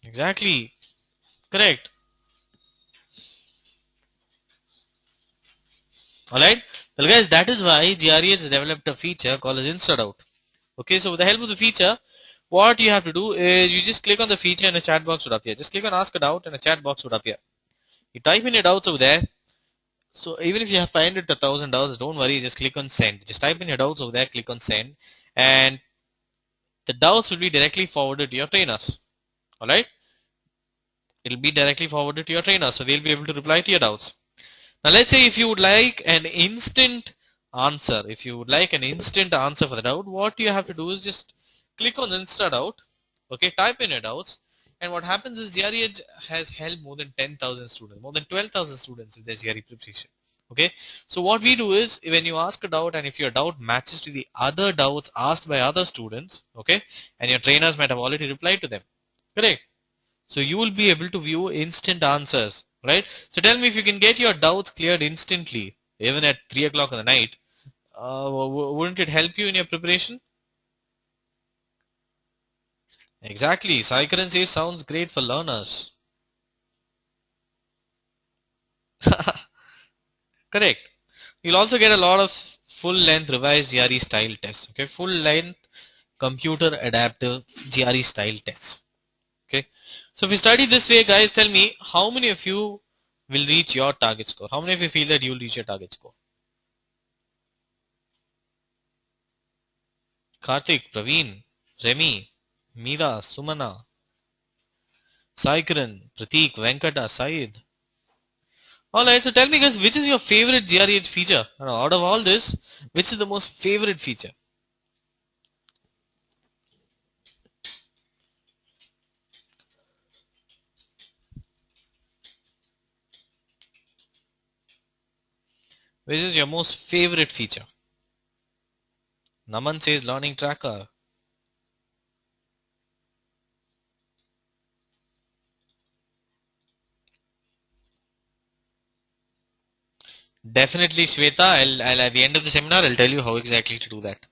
Exactly. Correct. Alright? Well guys, that is why GRE has developed a feature called as Insert Out. Okay, so with the help of the feature, what you have to do is you just click on the feature and a chat box would appear. Just click on Ask a Doubt and a chat box would appear. You type in your doubts over there. So even if you have 500 to 1000 doubts, don't worry, just click on Send. Just type in your doubts over there, click on Send, and the doubts will be directly forwarded to your trainers. Alright? It'll be directly forwarded to your trainers, so they'll be able to reply to your doubts. Now let's say if you would like an instant answer, for the doubt, what you have to do is just click on Instant Out, okay, type in your doubts, and what happens is GRE Edge has helped more than 10,000 students, more than 12,000 students in their GRE preparation. Okay, so what we do is when you ask a doubt and if your doubt matches to the other doubts asked by other students, okay, and your trainers might have already replied to them, correct? So you will be able to view instant answers, right? So tell me if you can get your doubts cleared instantly, even at 3 o'clock in the night, wouldn't it help you in your preparation? Exactly. Saikaran says sounds great for learners. Correct. You'll also get a lot of full length revised GRE style tests. Okay, full length computer adaptive GRE style tests. Okay, so if you study this way, guys, tell me how many of you will reach your target score? How many of you feel that you'll reach your target score? Karthik, Praveen, Remy, Meera, Sumana, Saikaran, Prateek, Venkata, Said. Alright, so tell me guys, which is your favorite GRH feature? Out of all this, which is the most favorite feature? Which is your most favorite feature? Naman says learning tracker. Definitely Shweta, I'll at the end of the seminar, I'll tell you how exactly to do that.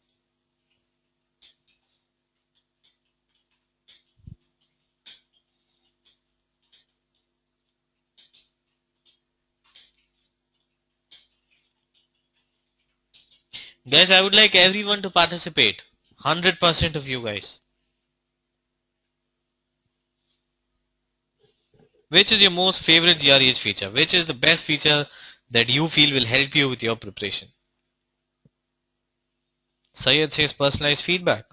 Guys, I would like everyone to participate. 100% of you guys. Which is your most favorite GRH feature? Which is the best feature that you feel will help you with your preparation? Sayed says personalized feedback.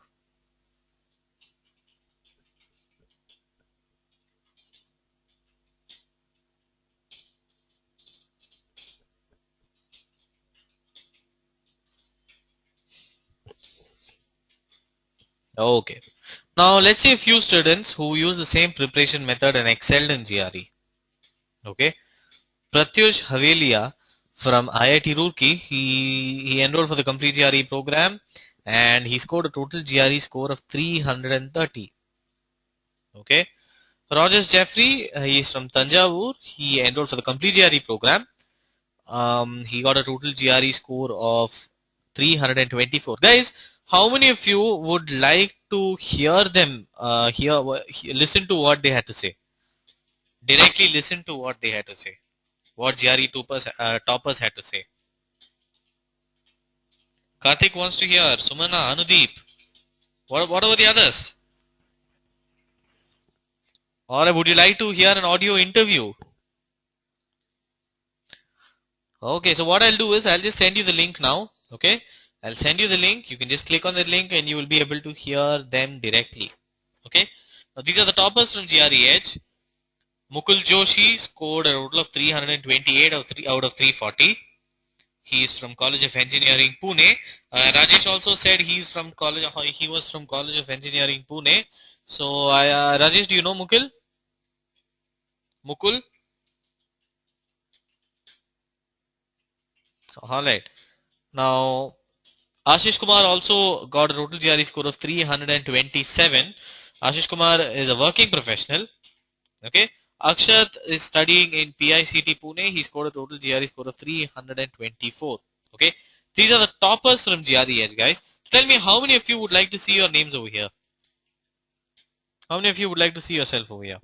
Okay. Now let's say a few students who use the same preparation method and excelled in GRE. Okay. Pratyush Havelia from IIT Roorkee, he enrolled for the complete GRE program and he scored a total GRE score of 330. Okay. Rogers Jeffrey, he is from Tanjavur. He enrolled for the complete GRE program. He got a total GRE score of 324. Guys, how many of you would like to hear them, listen to what they had to say? Directly listen to what they had to say. What GRE toppers had to say. Karthik wants to hear. Sumana, Anudeep. What about the others? Or would you like to hear an audio interview? Okay, so what I'll do is I'll just send you the link now. Okay, I'll send you the link. You can just click on the link and you will be able to hear them directly. Okay, now these are the toppers from GRE Edge. Mukul Joshi scored a total of 328 out of 340. He is from College of Engineering, Pune. Rajesh also said he was from College of Engineering, Pune. So, Rajesh, do you know Mukul? Mukul? Alright. Now, Ashish Kumar also got a total GRE score of 327. Ashish Kumar is a working professional. Okay. Akshat is studying in PICT Pune. He scored a total GRE score of 324. Okay. These are the toppers from GRE Edge, guys. Tell me how many of you would like to see your names over here? How many of you would like to see yourself over here?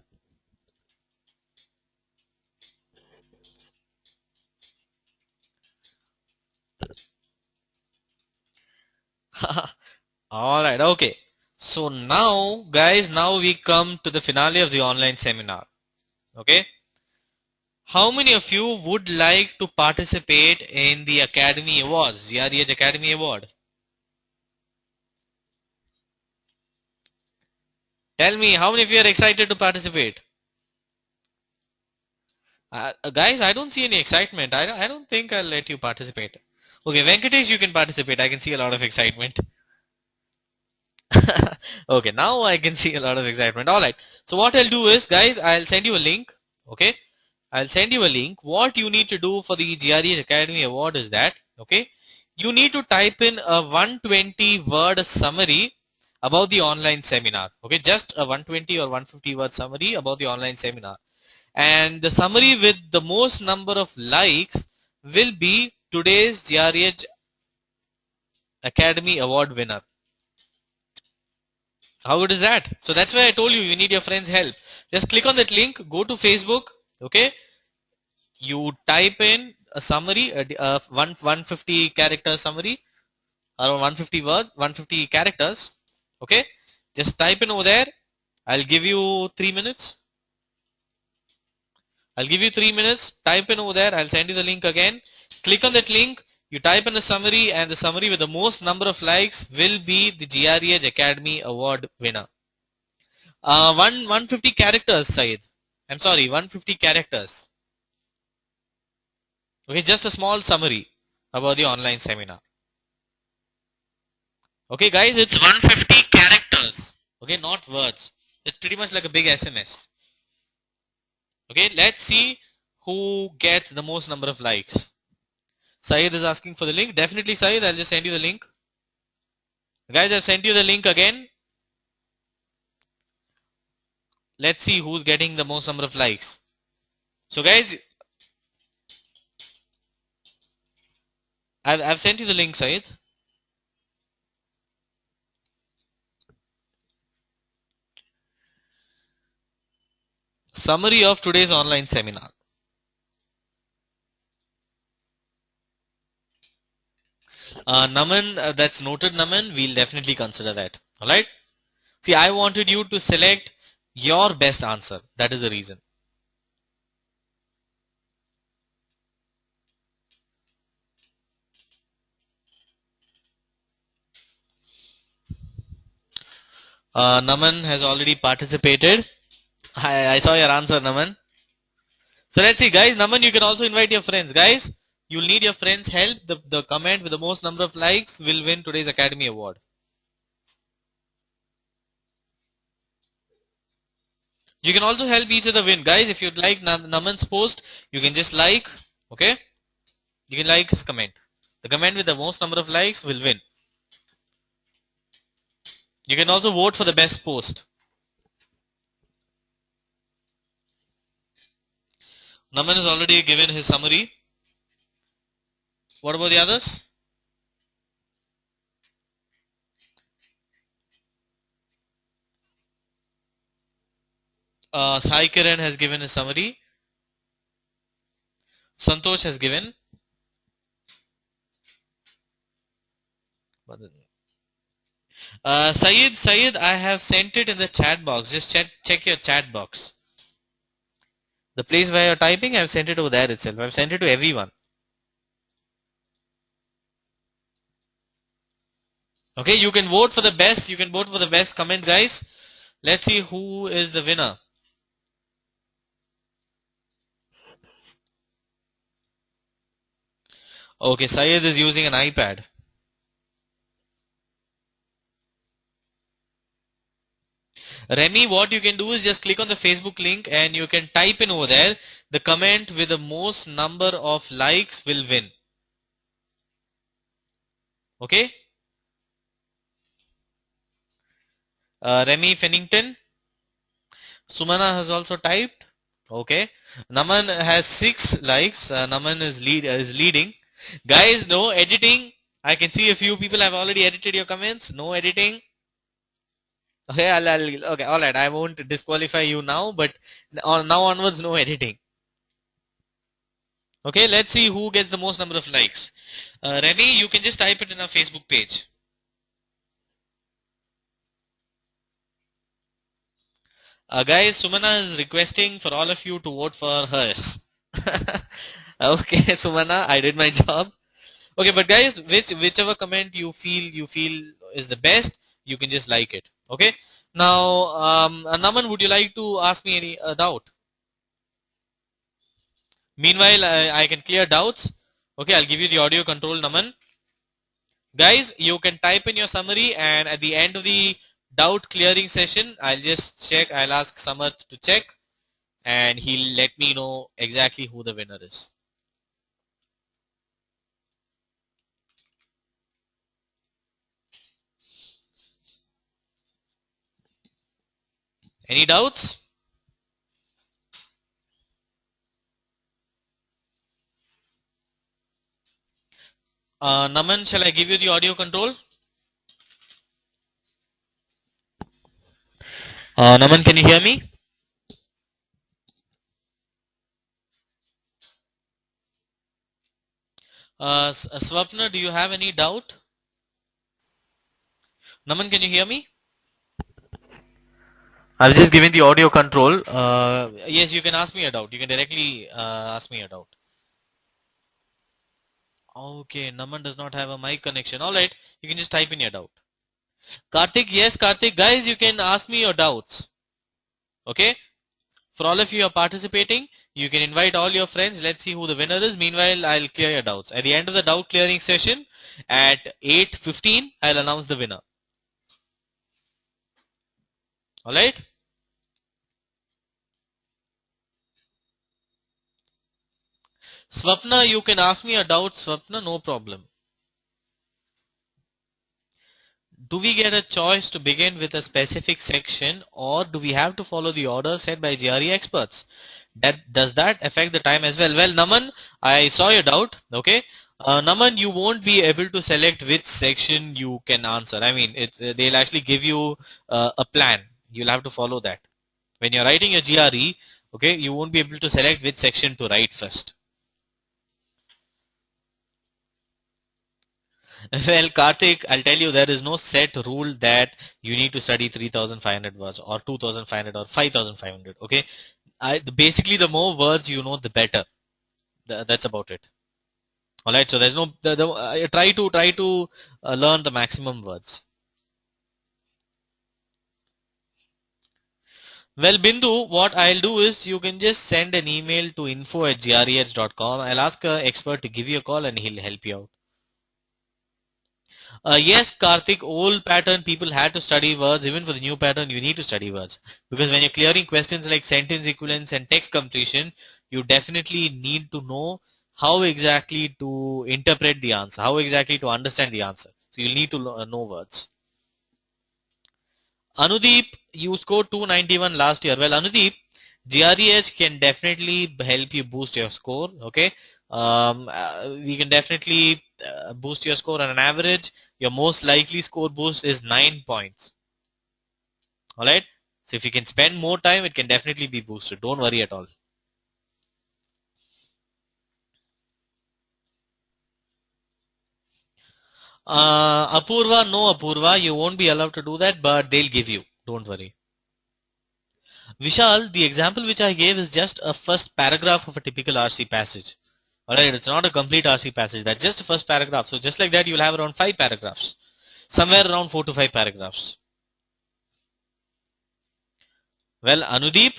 Alright, okay. So now, guys, now we come to the finale of the online seminar. Okay. How many of you would like to participate in the Academy Awards, GRE Edge Academy Award? Tell me, how many of you are excited to participate? Guys, I don't see any excitement. I don't think I'll let you participate. Okay, Venkatesh, you can participate. I can see a lot of excitement. Okay, now I can see a lot of excitement. Alright, so what I'll do is, guys, I'll send you a link. Okay, I'll send you a link. What you need to do for the GRE Academy Award is that, okay, you need to type in a 120 word summary about the online seminar. Okay, just a 120 or 150 word summary about the online seminar. And the summary with the most number of likes will be today's GRE Edge Academy Award winner. How good is that? So that's why I told you need your friends' help. Just click on that link, go to Facebook, okay? You type in a summary, 150 character summary, around 150 words, 150 characters, okay? Just type in over there. I'll give you 3 minutes. I'll give you 3 minutes. Type in over there. I'll send you the link again. Click on that link. You type in a summary, and the summary with the most number of likes will be the GRE Edge Academy Award winner. 150 characters, Syed. I'm sorry, 150 characters. Okay, just a small summary about the online seminar. Okay, guys, it's 150 characters. Okay, not words. It's pretty much like a big SMS. Okay, let's see who gets the most number of likes. Syed is asking for the link. Definitely, Syed, I'll just send you the link. Guys, I've sent you the link again. Let's see who's getting the most number of likes. So, guys, I've sent you the link, Syed. Summary of today's online seminar. Naman, that's noted, Naman. We'll definitely consider that. Alright? See, I wanted you to select your best answer. That is the reason. Naman has already participated. I saw your answer, Naman. So let's see, guys. Naman, you can also invite your friends. Guys, you'll need your friends' help. The comment with the most number of likes will win today's Academy Award. You can also help each other win. Guys, if you'd like Naman's post, you can just like, okay? You can like his comment. The comment with the most number of likes will win. You can also vote for the best post. Naman has already given his summary. What about the others? Sai Kiran has given his summary. Santosh has given. Sayed, I have sent it in the chat box. Just check your chat box. The place where you're typing, I've sent it over there itself. I've sent it to everyone. Okay, you can vote for the best. You can vote for the best comment, guys. Let's see who is the winner. Okay, Syed is using an iPad. Remy, what you can do is just click on the Facebook link and you can type in over there. The comment with the most number of likes will win. Okay? Remy Fennington. Sumana has also typed. Okay. Naman has 6 likes. Naman is leading. Guys, no editing. I can see a few people have already edited your comments. No editing. Okay, okay, all right. I won't disqualify you now, but now onwards, no editing. Okay, let's see who gets the most number of likes. Remy, you can just type it in our Facebook page. Guys, Sumana is requesting for all of you to vote for hers. Okay, Sumana, I did my job. Okay, but guys, whichever comment you feel is the best, you can just like it. Okay. Now, Naman, would you like to ask me any doubt? Meanwhile, I can clear doubts. Okay, I'll give you the audio control, Naman. Guys, you can type in your summary, and at the end of the doubt clearing session, I'll just check. I'll ask Samarth to check, and he'll let me know exactly who the winner is. Any doubts? Naman, shall I give you the audio control? Naman, can you hear me? Swapna, do you have any doubt? Naman, can you hear me? I was just giving the audio control. Yes, you can ask me a doubt. You can directly ask me a doubt. Okay, Naman does not have a mic connection. Alright, you can just type in your doubt. Karthik, yes, Karthik. Guys, you can ask me your doubts. Okay? For all of you who are participating, you can invite all your friends. Let's see who the winner is. Meanwhile, I'll clear your doubts. At the end of the doubt clearing session, at 8:15, I'll announce the winner. Alright? Swapna, you can ask me a doubt, Swapna, no problem. Do we get a choice to begin with a specific section, or do we have to follow the order set by GRE experts? Does that affect the time as well? Well, Naman, I saw your doubt. Okay, Naman, you won't be able to select which section you can answer. I mean, they'll actually give you a plan. You'll have to follow that. When you're writing your GRE, okay, you won't be able to select which section to write first. Well, Karthik, I'll tell you, there is no set rule that you need to study 3,500 words or 2,500 or 5,500. Okay, basically the more words you know, the better. That's about it. All right. So there's no try to learn the maximum words. Well, Bindu, what I'll do is you can just send an email to info@greh.com. I'll ask an expert to give you a call and he'll help you out. Yes, Karthik, old pattern people had to study words. Even for the new pattern, you need to study words. Because when you're clearing questions like sentence equivalence and text completion, you definitely need to know how exactly to interpret the answer, how exactly to understand the answer. So you'll need to know words. Anudeep, you scored 291 last year. Well, Anudeep, GREH can definitely help you boost your score. Okay, we can definitely boost your score on an average. Your most likely score boost is 9 points. All right. So if you can spend more time, it can definitely be boosted. Don't worry at all. Apurva, no Apurva, you won't be allowed to do that, but they'll give you. Don't worry. Vishal, the example which I gave is just a first paragraph of a typical RC passage. Alright, it's not a complete RC passage. That's just the first paragraph. So just like that, you'll have around 5 paragraphs. Somewhere around 4 to 5 paragraphs. Well, Anudeep,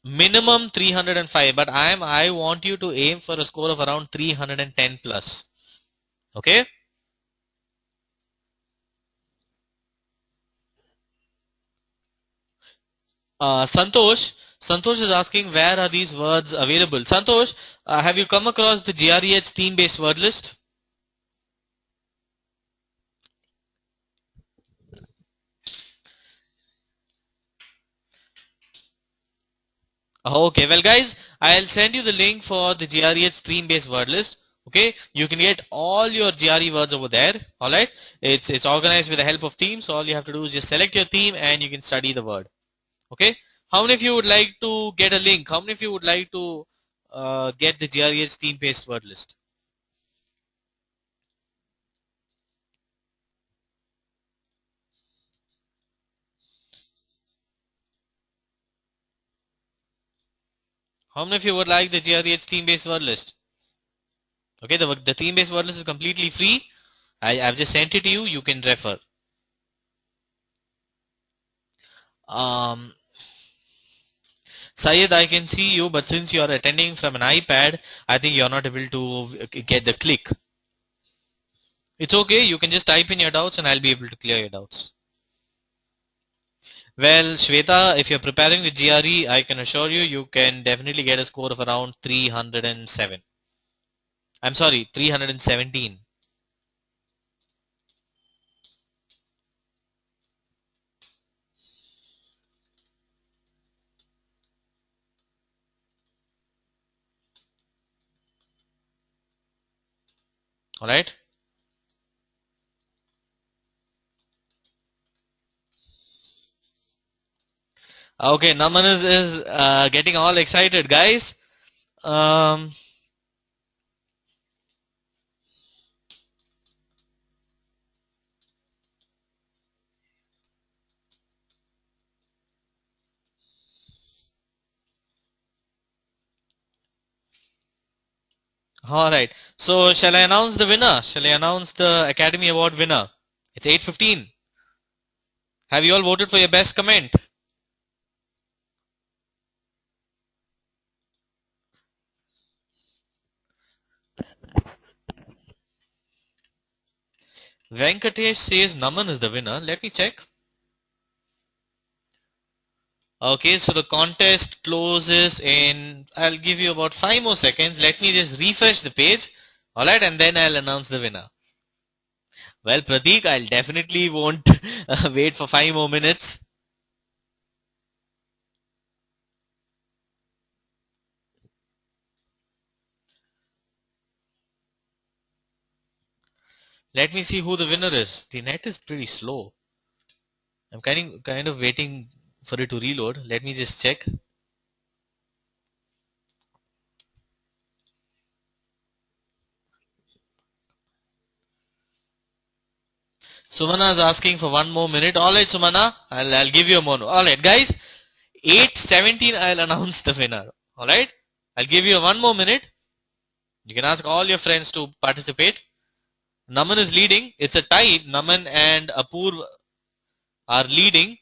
minimum 305, but I want you to aim for a score of around 310 plus. Okay? Santosh is asking where are these words available. Santosh, have you come across the GREH theme-based word list? Okay, well guys, I'll send you the link for the GREH theme-based word list. Okay, you can get all your GRE words over there. All right, it's organized with the help of themes. So all you have to do is just select your theme and you can study the word. Okay, how many of you would like to get a link? How many of you would like to get the GREH theme-based word list? How many of you would like the GREH theme-based word list? Okay, the theme-based word list is completely free. I've just sent it to you. You can refer. Um, Syed, I can see you, but since you are attending from an iPad, I think you're not able to get the click. It's okay. You can just type in your doubts and I'll be able to clear your doubts. Well, Shweta, if you're preparing with GRE, I can assure you, you can definitely get a score of around 307. I'm sorry, 317. Alright? Okay, Naman is getting all excited, guys. Um, Alright. So, shall I announce the winner? Shall I announce the Academy Award winner? It's 8:15. Have you all voted for your best comment? Venkatesh says Naman is the winner. Let me check. Okay, so the contest closes in, I'll give you about 5 more seconds. Let me just refresh the page. Alright, and then I'll announce the winner. Well, Pratik, I'll definitely won't wait for 5 more minutes. Let me see who the winner is. The net is pretty slow. I'm kind of waiting for it to reload. Let me just check. Sumana is asking for 1 more minute. Alright, Sumana, I'll give you a more. Alright, guys, 8:17 I'll announce the winner. Alright, I'll give you 1 more minute. You can ask all your friends to participate. Naman is leading. It's a tie. Naman and Apurv are leading.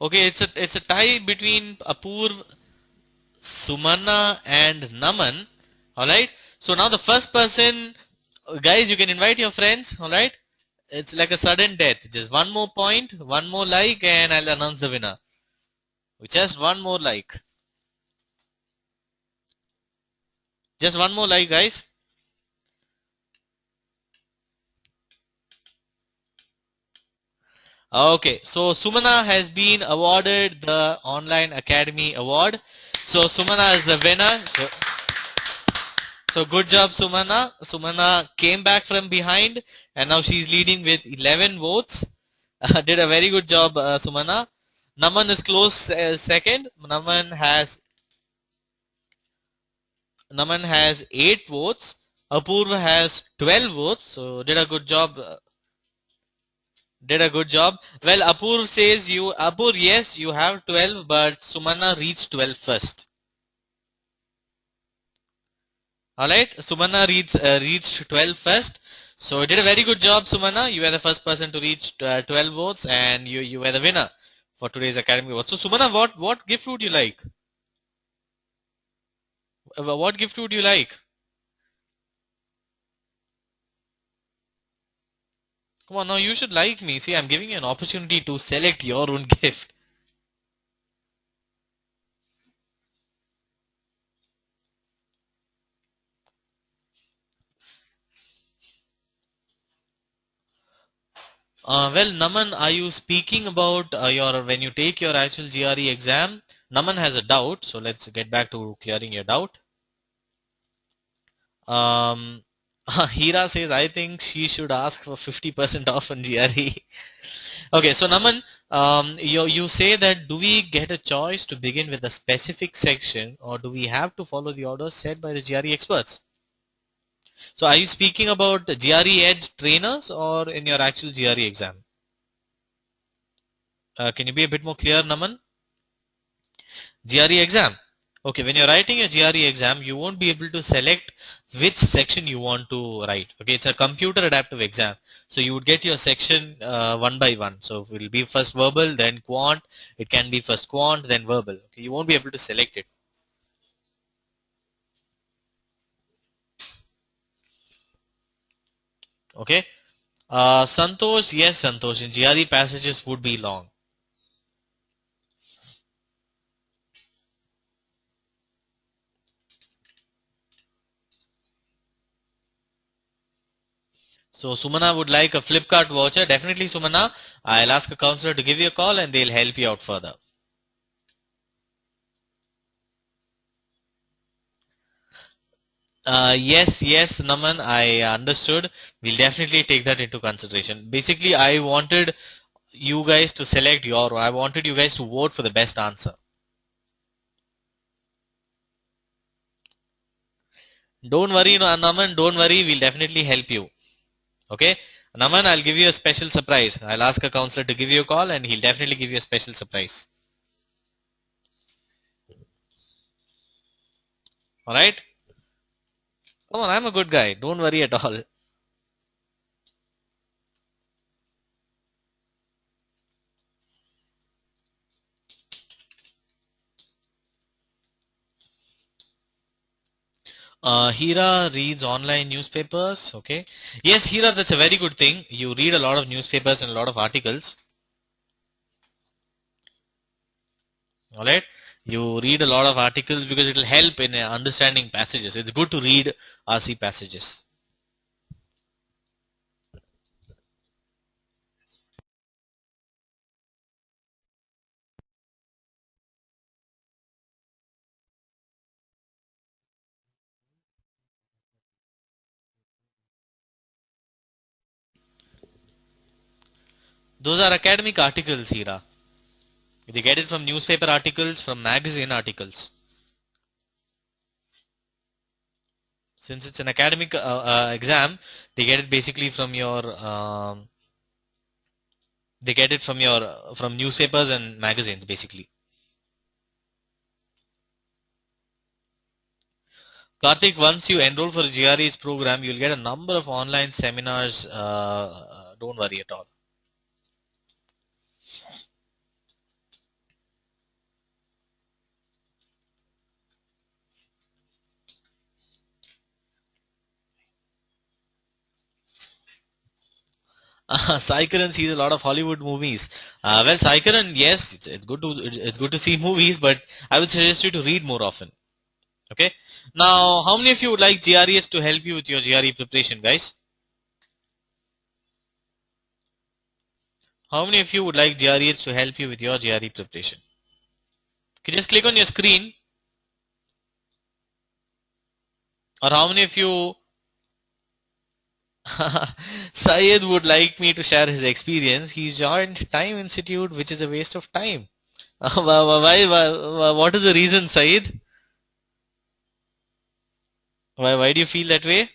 Okay, it's a tie between Apurv, Sumana, and Naman. All right. So now the first person, guys, you can invite your friends. All right. It's like a sudden death. Just one more point, one more like, and I'll announce the winner. Just one more like. Just one more like, guys. Okay, so Sumana has been awarded the Online Academy Award. So Sumana is the winner. So good job, Sumana. Sumana came back from behind and now she's leading with 11 votes. Did a very good job, Sumana. Naman is close second. Naman has 8 votes. Apurva has 12 votes. So did a good job. Did a good job. Well, Apur, yes, you have 12, but Sumana reached 12 first. Alright, Sumana reached 12 first. So you did a very good job, Sumana. You were the first person to reach 12 votes and you were the winner for today's Academy Award. So Sumana, what gift would you like? What gift would you like? Come on, now you should like me. See, I'm giving you an opportunity to select your own gift. Well, Naman, are you speaking about your when you take your actual GRE exam? Naman has a doubt, so let's get back to clearing your doubt. Um, Hira says, I think she should ask for 50% off on GRE. Okay, so Naman, you say that do we get a choice to begin with a specific section or do we have to follow the orders set by the GRE experts? So are you speaking about the GRE Edge trainers or in your actual GRE exam? Can you be a bit more clear, Naman? GRE exam. Okay, when you're writing a GRE exam, you won't be able to select which section you want to write. Okay, it's a computer adaptive exam. So you would get your section one by one. So it will be first verbal, then quant. It can be first quant, then verbal. Okay, you won't be able to select it. Okay. Santosh, yes, Santosh. In GRE passages would be long. So Sumana would like a Flipkart voucher. Definitely, Sumana. I'll ask a counselor to give you a call and they'll help you out further. Yes, Naman, I understood. We'll definitely take that into consideration. Basically, I wanted you guys to I wanted you guys to vote for the best answer. Don't worry, no, Naman, don't worry. We'll definitely help you. Okay? Naman, I'll give you a special surprise. I'll ask a counselor to give you a call and he'll definitely give you a special surprise. Alright? Come on, I'm a good guy. Don't worry at all. Hira reads online newspapers. Okay. Yes, Hira, that's a very good thing. You read a lot of newspapers and a lot of articles. Alright. You read a lot of articles because it will help in understanding passages. It's good to read RC passages. Those are academic articles, Hira. They get it from newspaper articles, from magazine articles. Since it's an academic exam, they get it basically from from newspapers and magazines basically. Karthik, once you enroll for a GRE's program, you'll get a number of online seminars. Don't worry at all. Sai Karan sees a lot of Hollywood movies. Well, Sai Karan, yes, it's good to see movies, but I would suggest you to read more often. Okay. Now, how many of you would like GREs to help you with your GRE preparation, guys? How many of you would like GREs to help you with your GRE preparation? Can you just click on your screen? Or how many of you Syed would like me to share his experience? He's joined Time Institute, which is a waste of time. What is the reason, Syed? Why do you feel that way?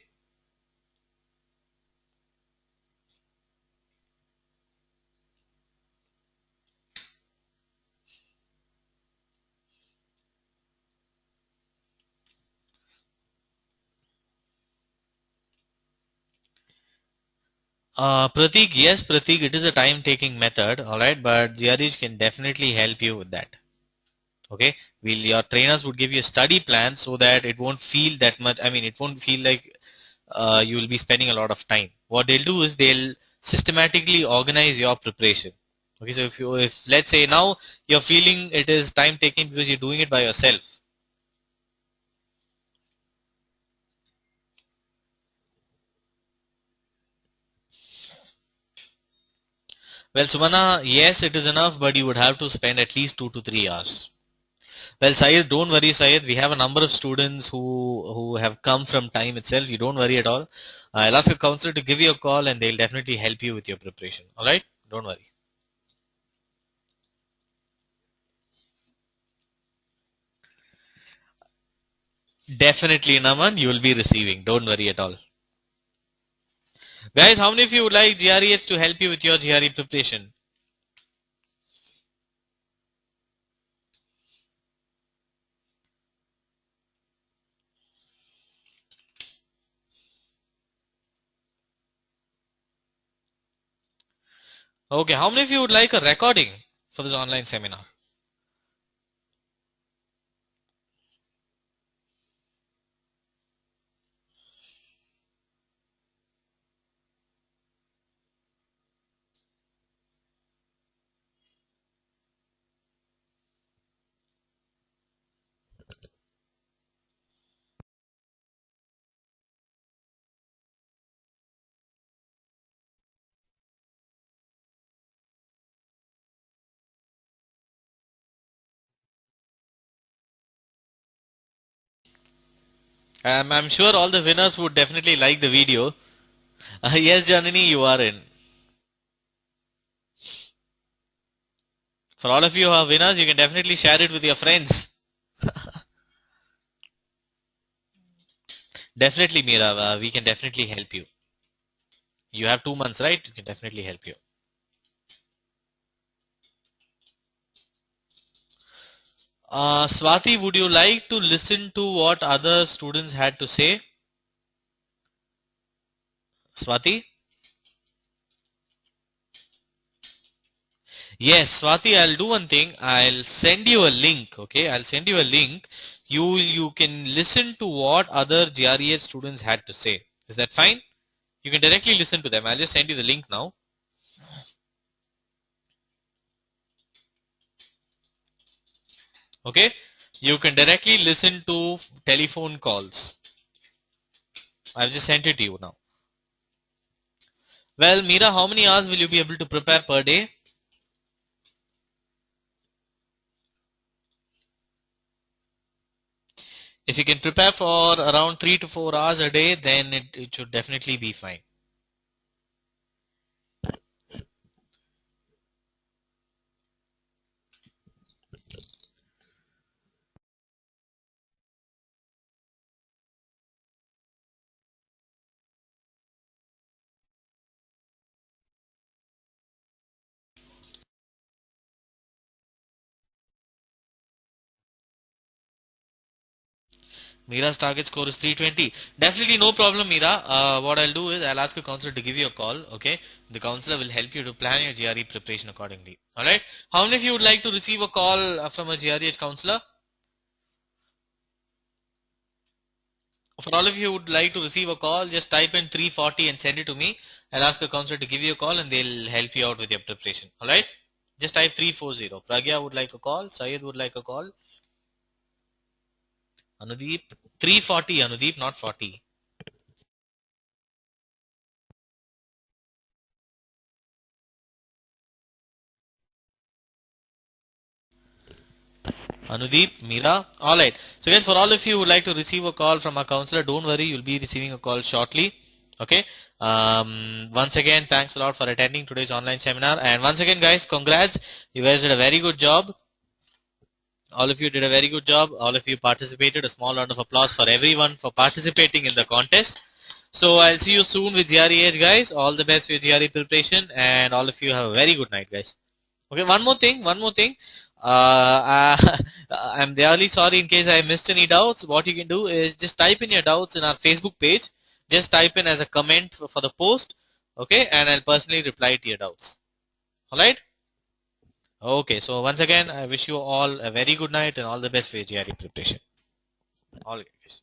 Pratik, yes, Pratik, it is a time-taking method, alright, but GREs can definitely help you with that. Okay, your trainers would give you a study plan so that it won't feel that much. I mean, it won't feel like you will be spending a lot of time. What they'll do is they'll systematically organize your preparation. Okay, so if let's say now you're feeling it is time taking because you're doing it by yourself. Well, Sumana, yes, it is enough, but you would have to spend at least 2 to 3 hours. Well, Syed, don't worry, Syed. We have a number of students who have come from time itself. You don't worry at all. I'll ask a counselor to give you a call, and they'll definitely help you with your preparation. All right? Don't worry. Definitely, Naman, you will be receiving. Don't worry at all. Guys, how many of you would like GREs to help you with your GRE preparation? Okay, how many of you would like a recording for this online seminar? I'm sure all the winners would definitely like the video. Yes, Janani, you are in. For all of you who are winners, you can definitely share it with your friends. Definitely, Mira, we can definitely help you. You have 2 months, right? We can definitely help you. Swati, would you like to listen to what other students had to say? Swati? Yes, Swati, I'll do one thing. I'll send you a link, okay? I'll send you a link. You can listen to what other GREH students had to say. Is that fine? You can directly listen to them. I'll just send you the link now. Okay? You can directly listen to telephone calls. I've just sent it to you now. Well, Meera, how many hours will you be able to prepare per day? If you can prepare for around 3 to 4 hours a day, then it should definitely be fine. Meera's target score is 320. Definitely no problem, Meera. What I'll do is I'll ask a counselor to give you a call, okay? The counselor will help you to plan your GRE preparation accordingly. Alright? How many of you would like to receive a call from a GREH counselor? For all of you who would like to receive a call, just type in 340 and send it to me. I'll ask a counselor to give you a call and they'll help you out with your preparation. Alright? Just type 340. Pragya would like a call. Syed would like a call. Anudeep. 340 Anudeep, not 40. Anudeep, Meera. Alright. So guys, for all of you who would like to receive a call from a counselor, don't worry, you'll be receiving a call shortly. Okay. Once again, thanks a lot for attending today's online seminar. And once again, guys, congrats. You guys did a very good job. All of you did a very good job. All of you participated. A small round of applause for everyone for participating in the contest. So I'll see you soon with GRE Edge, guys. All the best for your GRE preparation, and all of you have a very good night, guys. Okay, one more thing. I'm really sorry in case I missed any doubts. What you can do is just type in your doubts in our Facebook page. Just type in as a comment for the post. Okay, and I'll personally reply to your doubts. Alright? Okay, so once again, I wish you all a very good night and all the best for your GRE preparation. All right, guys.